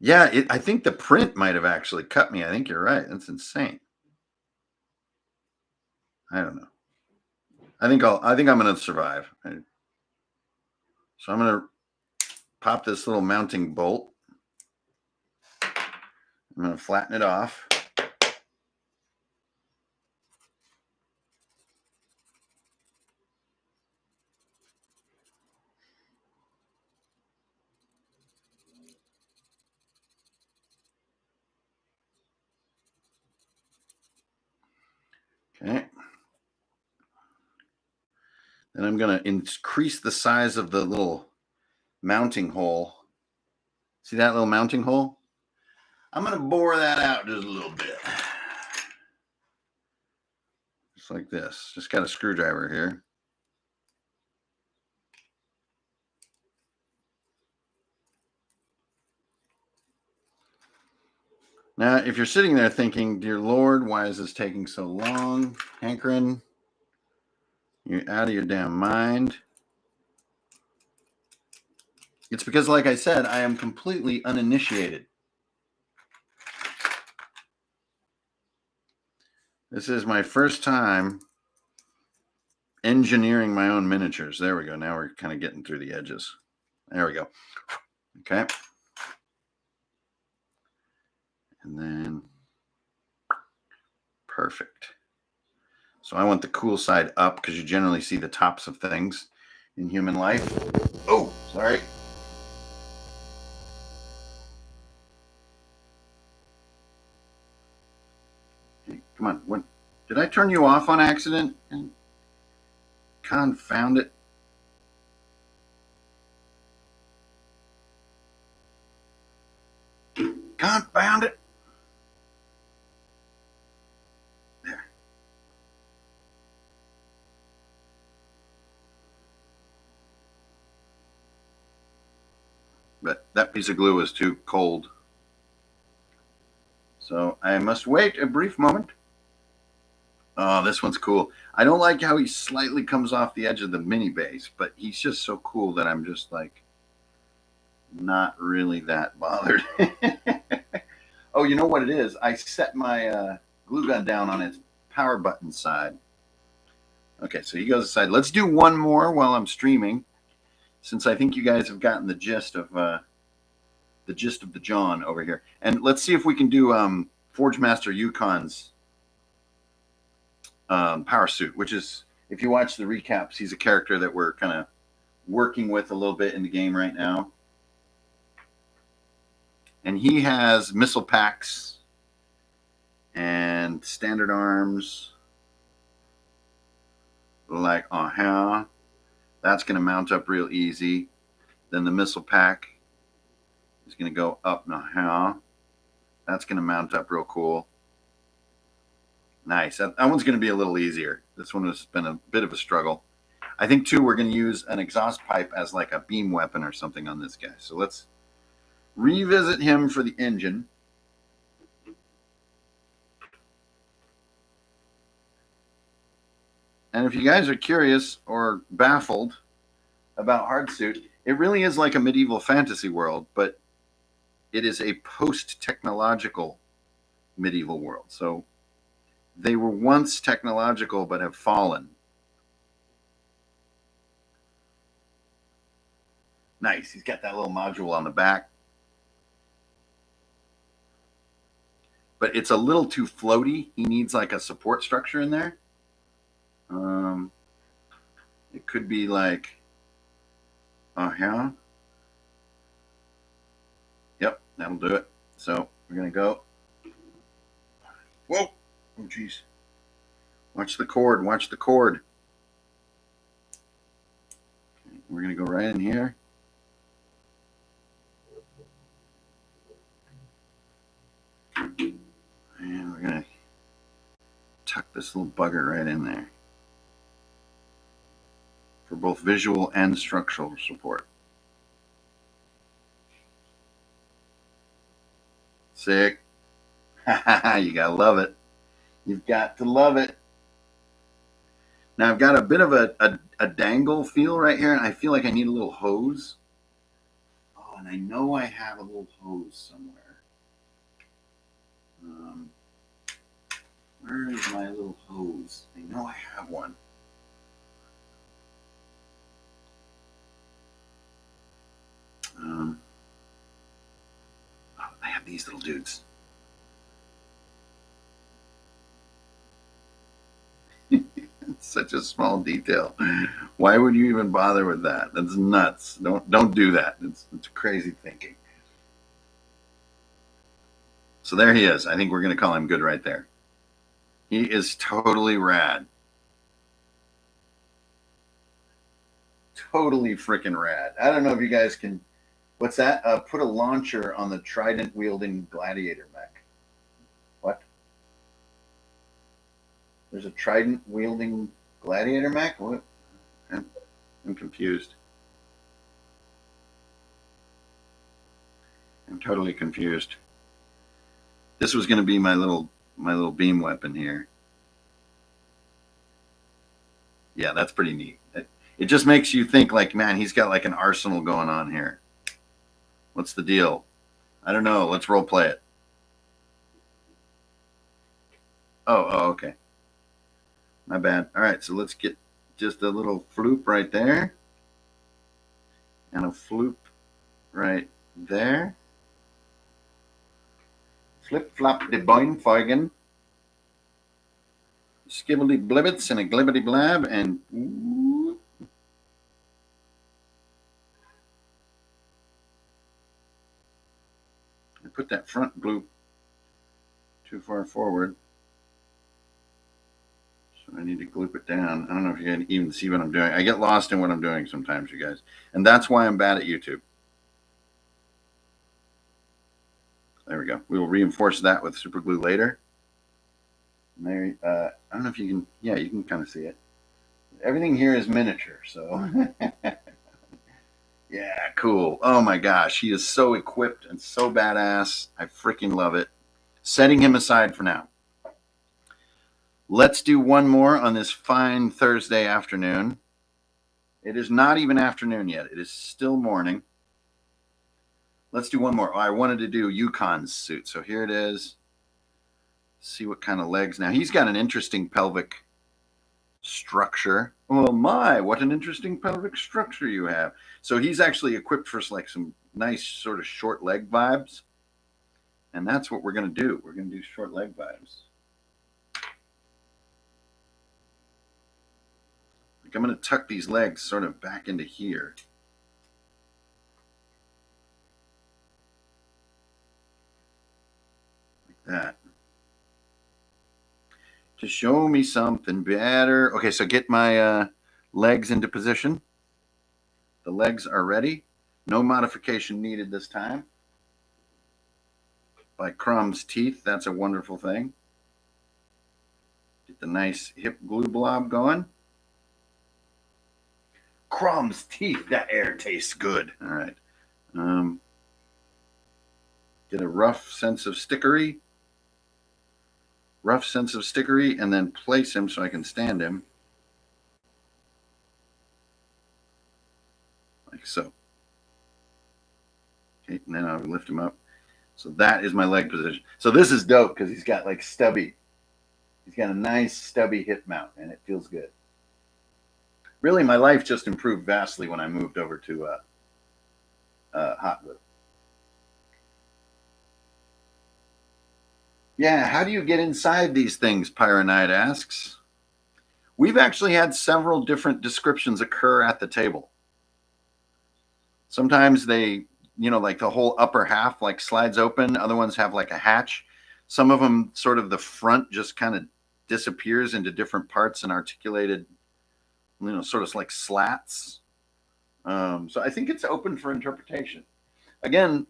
Yeah, I think the print might have actually cut me. I think you're right. That's insane. I don't know. I think I'm going to survive. So I'm going to pop this little mounting bolt. I'm going to flatten it off. Okay. Then I'm going to increase the size of the little mounting hole. See that little mounting hole? I'm going to bore that out just a little bit. Just like this. Just got a screwdriver here. Now, if you're sitting there thinking, dear Lord, why is this taking so long? Hankering, you're out of your damn mind. It's because, like I said, I am completely uninitiated. This is my first time engineering my own miniatures. There we go. Now we're kind of getting through the edges. There we go. Okay. And then, perfect. So I want the cool side up because you generally see the tops of things in human life. Oh, sorry. Hey, come on. Did I turn you off on accident? Confound it. Confound it. There. But that piece of glue was too cold. So I must wait a brief moment. Oh, this one's cool. I don't like how he slightly comes off the edge of the mini base, but he's just so cool that I'm just like not really that bothered. Oh, you know what it is? I set my glue gun down on its power button side. Okay, so he goes aside. Let's do one more while I'm streaming, since I think you guys have gotten the gist of the John over here. And let's see if we can do Forge Master Yukon's power suit, which is, if you watch the recaps, he's a character that we're kind of working with a little bit in the game right now. And he has missile packs and standard arms like here. That's going to mount up real easy. Then the missile pack is going to go up here. That's going to mount up real cool. Nice. That one's going to be a little easier. This one has been a bit of a struggle. I think, too, we're going to use an exhaust pipe as like a beam weapon or something on this guy. So let's revisit him for the engine. And if you guys are curious or baffled about Hardsuit, it really is like a medieval fantasy world, but it is a post-technological medieval world. So they were once technological but have fallen. Nice. He's got that little module on the back. But it's a little too floaty. He needs like a support structure in there. It could be like, yeah. Yep, that'll do it. So we're going to go. Whoa. Oh, geez. Watch the cord. Watch the cord. Okay, we're going to go right in here. And we're going to tuck this little bugger right in there for both visual and structural support. Sick. You gotta love it. You've got to love it. Now I've got a bit of a dangle feel right here, and I feel like I need a little hose. Oh, and I know I have a little hose somewhere. Where is my little hose? I know I have one. I have these little dudes. It's such a small detail. Why would you even bother with that? That's nuts. Don't do that. It's crazy thinking. So there he is. I think we're going to call him good right there. He is totally rad. Totally freaking rad. I don't know if you guys can. What's that? Put a launcher on the trident wielding gladiator mech. What? There's a trident wielding gladiator mech? What? I'm confused. I'm totally confused. This was going to be my little beam weapon here. Yeah, that's pretty neat. It just makes you think like, man, he's got like an arsenal going on here. What's the deal? I don't know. Let's role play it. Oh, okay. My bad. All right, so let's get just a little floop right there. And a floop right there. Flip flop de boing feigen. Skibbly blibbits and a glibbity blab and ooh. I put that front bloop too far forward. So I need to gloop it down. I don't know if you can even see what I'm doing. I get lost in what I'm doing sometimes, you guys. And that's why I'm bad at YouTube. There we go. We will reinforce that with super glue later. There, I don't know if you can, yeah, you can kind of see it. Everything here is miniature, so. Yeah, cool. Oh my gosh, he is so equipped and so badass. I freaking love it. Setting him aside for now. Let's do one more on this fine Thursday afternoon. It is not even afternoon yet. It is still morning. Let's do one more. Oh, I wanted to do Yukon's suit. So here it is. See what kind of legs. Now, he's got an interesting pelvic structure. Oh my, what an interesting pelvic structure you have. So he's actually equipped for like some nice sort of short leg vibes. And that's what we're going to do. We're going to do short leg vibes. Like I'm going to tuck these legs sort of back into here. Like that. To show me something better. Okay, so get my legs into position. The legs are ready. No modification needed this time. By Crumb's teeth, that's a wonderful thing. Get the nice hip glue blob going. Crumb's teeth, that air tastes good. All right. Get a rough sense of stickery. Rough sense of stickery, and then place him so I can stand him. Like so. Okay, and then I'll lift him up. So that is my leg position. So this is dope because he's got like stubby. He's got a nice stubby hip mount, and it feels good. Really, my life just improved vastly when I moved over to Hotwood. Yeah, how do you get inside these things? Pyronite asks. We've actually had several different descriptions occur at the table. Sometimes they, like the whole upper half like slides open. Other ones have like a hatch. Some of them sort of the front just kind of disappears into different parts and articulated, sort of like slats. So I think it's open for interpretation. Again,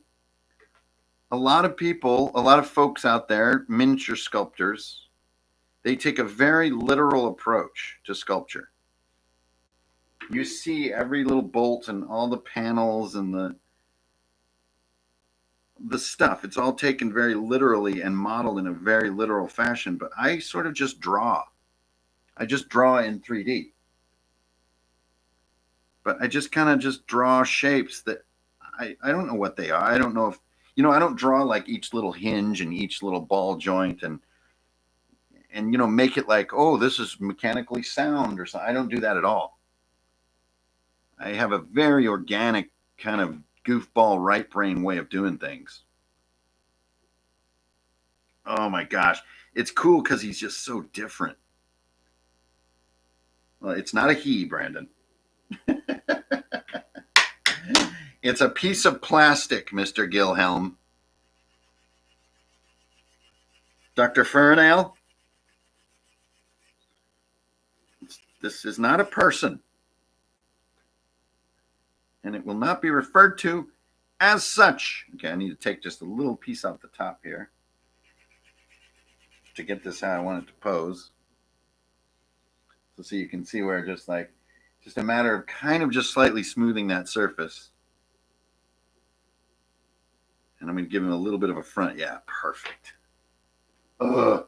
a lot of folks out there, miniature sculptors, they take a very literal approach to sculpture. You see every little bolt and all the panels and the stuff. It's all taken very literally and modeled in a very literal fashion, but I sort of just draw. I just draw in 3D. But I just kind of just draw shapes that I don't know what they are. I don't know if, I don't draw like each little hinge and each little ball joint and make it like, oh, this is mechanically sound or something. I don't do that at all. I have a very organic kind of goofball right brain way of doing things. Oh my gosh. It's cool because he's just so different. Well, it's not a he, Brandon. It's a piece of plastic, Mr. Gilhelm. Dr. Fernale, this is not a person. And it will not be referred to as such. Okay, I need to take just a little piece off the top here to get this how I want it to pose. So you can see where just a matter of kind of just slightly smoothing that surface. And I'm going to give him a little bit of a front. Yeah, perfect. Ugh,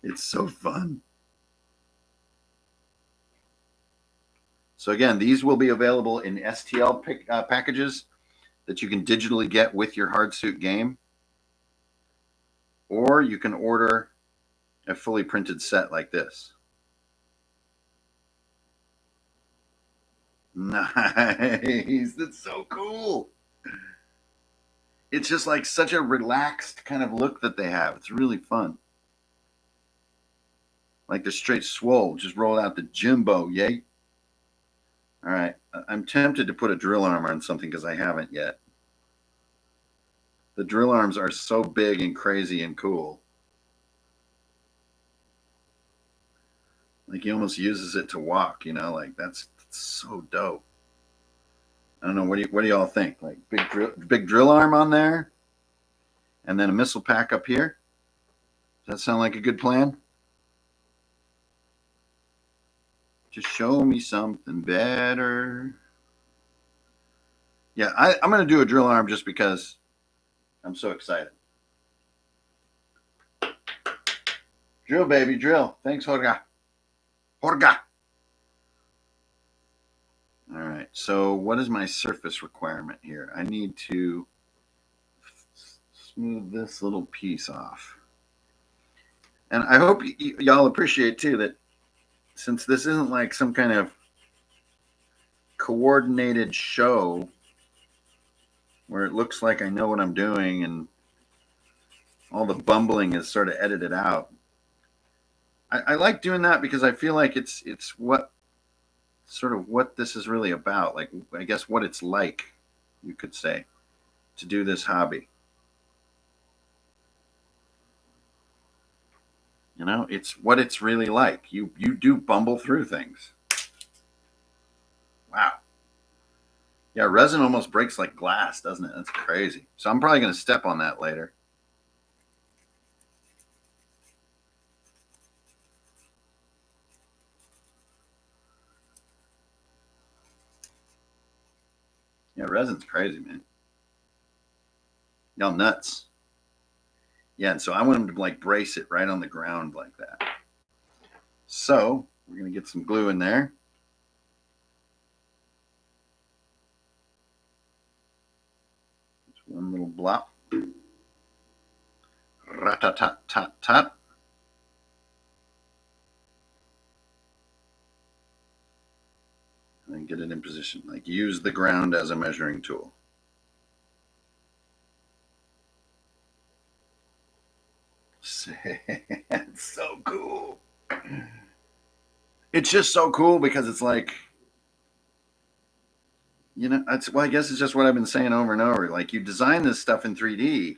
it's so fun. So again, these will be available in STL packages that you can digitally get with your hardsuit game. Or you can order a fully printed set like this. Nice. That's so cool. It's just like such a relaxed kind of look that they have. It's really fun. Like the straight swole, just roll out the Jimbo, yay. All right. I'm tempted to put a drill arm on something because I haven't yet. The drill arms are so big and crazy and cool. Like he almost uses it to walk, like that's so dope. I don't know. What do y'all think? Like big drill arm on there, and then a missile pack up here. Does that sound like a good plan? Just show me something better. Yeah, I'm going to do a drill arm just because I'm so excited. Drill, baby, drill. Thanks, Jorge. Jorge. All right, so what is my surface requirement here? I need to smooth this little piece off. And I hope y'all appreciate, too, that since this isn't like some kind of coordinated show where it looks like I know what I'm doing and all the bumbling is sort of edited out, I like doing that because I feel like it's what this is really about. Like, I guess what it's like, you could say, to do this hobby. It's what it's really like. You do bumble through things. Wow. Yeah, resin almost breaks like glass, doesn't it? That's crazy. So I'm probably going to step on that later. Yeah, resin's crazy, man. Y'all nuts. Yeah, and so I want him to like brace it right on the ground like that. So we're going to get some glue in there. Just one little blop. Rat-tat-tat-tat. And get it in position. Like use the ground as a measuring tool. It's so cool. It's just so cool because it's like, you know, well, I guess it's just what I've been saying over and over. Like you design this stuff in 3D,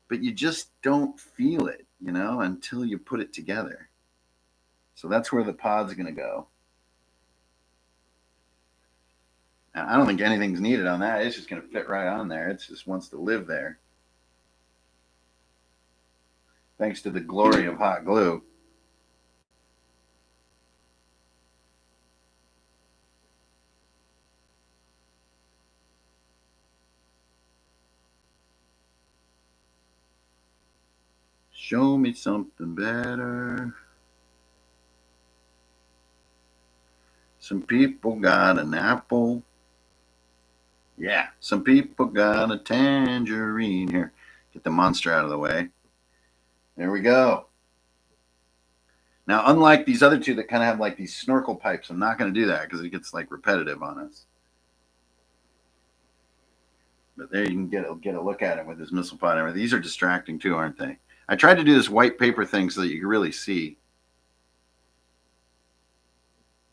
but you just don't feel it, you know, until you put it together. So that's where the pod's going to go. Now, I don't think anything's needed on that. It's just going to fit right on there. It just wants to live there. Thanks to the glory of hot glue. Show me something better. Some people got an apple. Yeah, some people got a tangerine. Here, get the monster out of the way. There we go. Now, unlike these other two that kind of have like these snorkel pipes, I'm not going to do that because it gets like repetitive on us. But there you can get a look at it with his missile pod. These are distracting too, aren't they? I tried to do this white paper thing so that you can really see.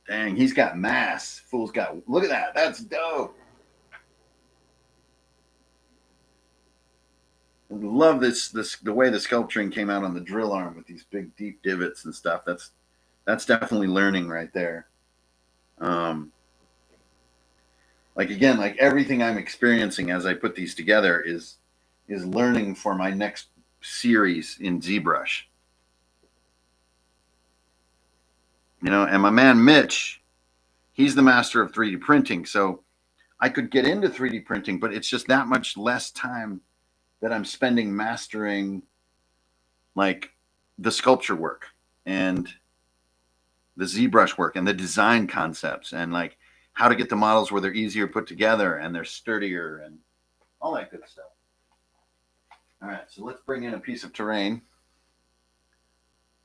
Dang, he's got mass. Fool's got, look at that. That's dope. I love this the way the sculpturing came out on the drill arm with these big deep divots and stuff. That's definitely learning right there. Like again, like everything I'm experiencing as I put these together is learning for my next series in ZBrush. You know, and my man Mitch, he's the master of 3D printing, so I could get into 3D printing, but it's just that much less time that I'm spending mastering like the sculpture work and the ZBrush work and the design concepts and like how to get the models where they're easier put together and they're sturdier and all that good stuff. All right, so let's bring in a piece of terrain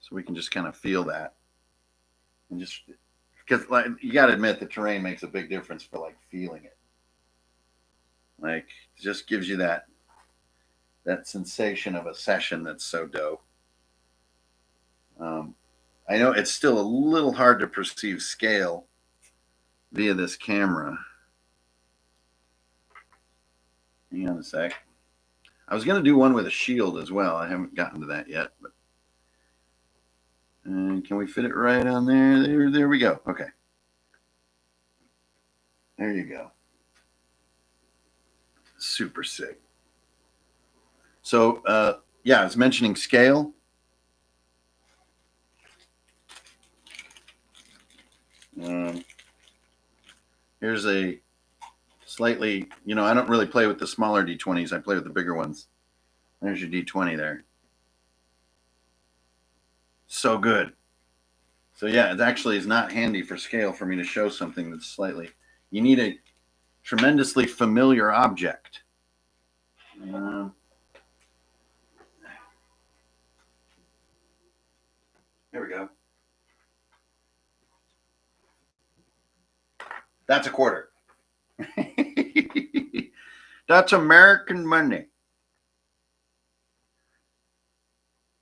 so we can just kind of feel that. And just because like you got to admit the terrain makes a big difference for like feeling it. Like it just gives you that sensation of a session that's so dope. I know it's still a little hard to perceive scale via this camera. Hang on a sec. I was going to do one with a shield as well. I haven't gotten to that yet. But can we fit it right on there? There we go. Okay. There you go. Super sick. So, yeah, I was mentioning scale. Here's a slightly, you know, I don't really play with the smaller D20s. I play with the bigger ones. There's your D20 there. So good. So yeah, it actually is not handy for scale for me to show something that's slightly, you need a tremendously familiar object. There we go. That's a quarter. That's American money.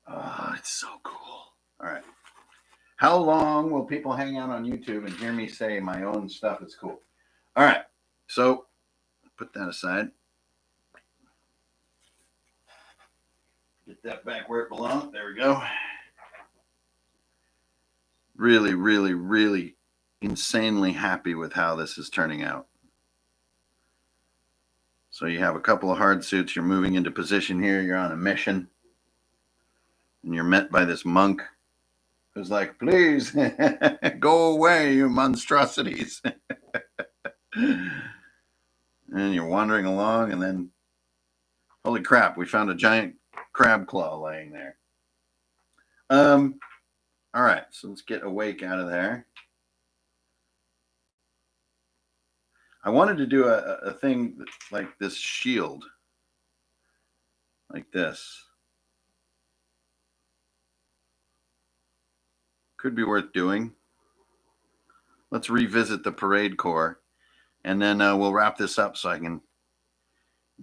Oh, it's so cool. All right. How long will people hang out on YouTube and hear me say my own stuff is cool? All right. So put that aside. Get that back where it belongs. There we go. Really, really, really insanely happy with how this is turning out. So you have a couple of hard suits. You're moving into position here. You're on a mission. And you're met by this monk who's like, please go away, you monstrosities. And you're wandering along, and then, holy crap, we found a giant crab claw laying there. All right, so let's get Awake out of there. I wanted to do a thing like this shield, like this. Could be worth doing. Let's revisit the parade core, and then we'll wrap this up so I can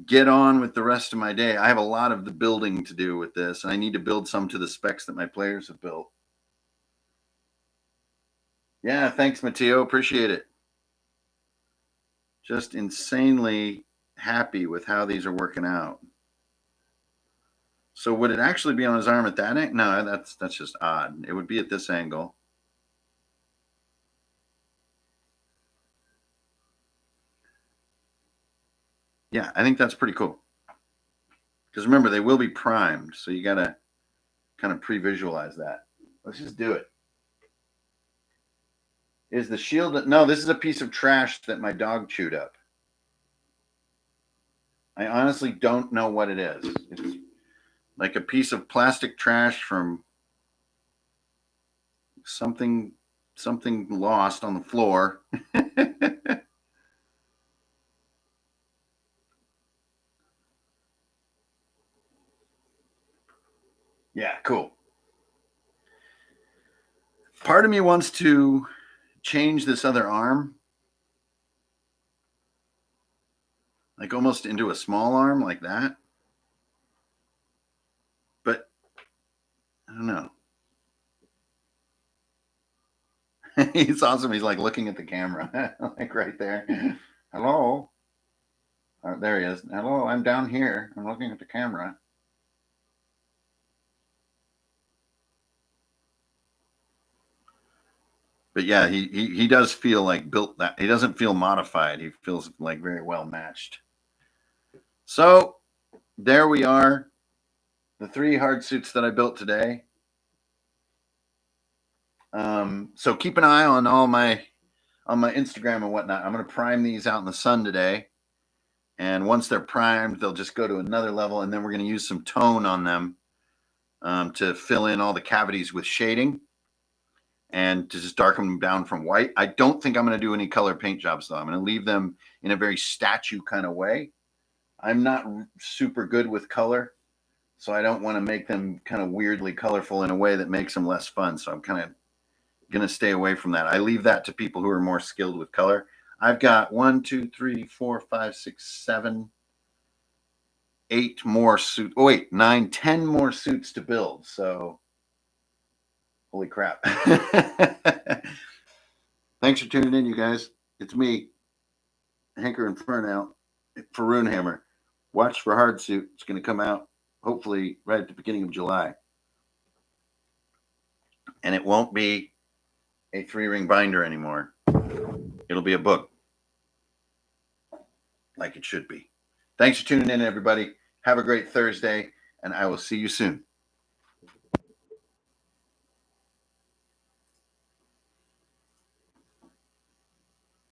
get on with the rest of my day. I have a lot of the building to do with this, and I need to build some to the specs that my players have built. Yeah, thanks, Matteo. Appreciate it. Just insanely happy with how these are working out. So would it actually be on his arm at that angle? No, that's just odd. It would be at this angle. Yeah, I think that's pretty cool. Because remember, they will be primed, so you got to kind of pre-visualize that. Let's just do it. Is the shield... No, this is a piece of trash that my dog chewed up. I honestly don't know what it is. It's like a piece of plastic trash from something lost on the floor. Yeah, cool. Part of me wants to change this other arm, like almost into a small arm like that. But I don't know. He's awesome. He's like looking at the camera, like right there. Hello. There he is. Hello, I'm down here. I'm looking at the camera. But yeah, he does feel like built that. He doesn't feel modified. He feels like very well matched. So there we are. The 3 hard suits that I built today. So keep an eye on all my Instagram and whatnot. I'm going to prime these out in the sun today. And once they're primed, they'll just go to another level. And then we're going to use some tone on them to fill in all the cavities with shading and to just darken them down from white. I don't think I'm going to do any color paint jobs, though. I'm going to leave them in a very statue kind of way. I'm not super good with color, so I don't want to make them kind of weirdly colorful in a way that makes them less fun. So I'm kind of going to stay away from that. I leave that to people who are more skilled with color. I've got 1, 2, 3, 4, 5, 6, 7, 8 more suits. Oh, wait, 9, 10 more suits to build. So, holy crap. Thanks for tuning in, you guys. It's me, Hanker Inferno for Runehammer. Watch for Hard Suit. It's going to come out hopefully right at the beginning of July. And it won't be a 3-ring binder anymore. It'll be a book. Like it should be. Thanks for tuning in, everybody. Have a great Thursday, and I will see you soon.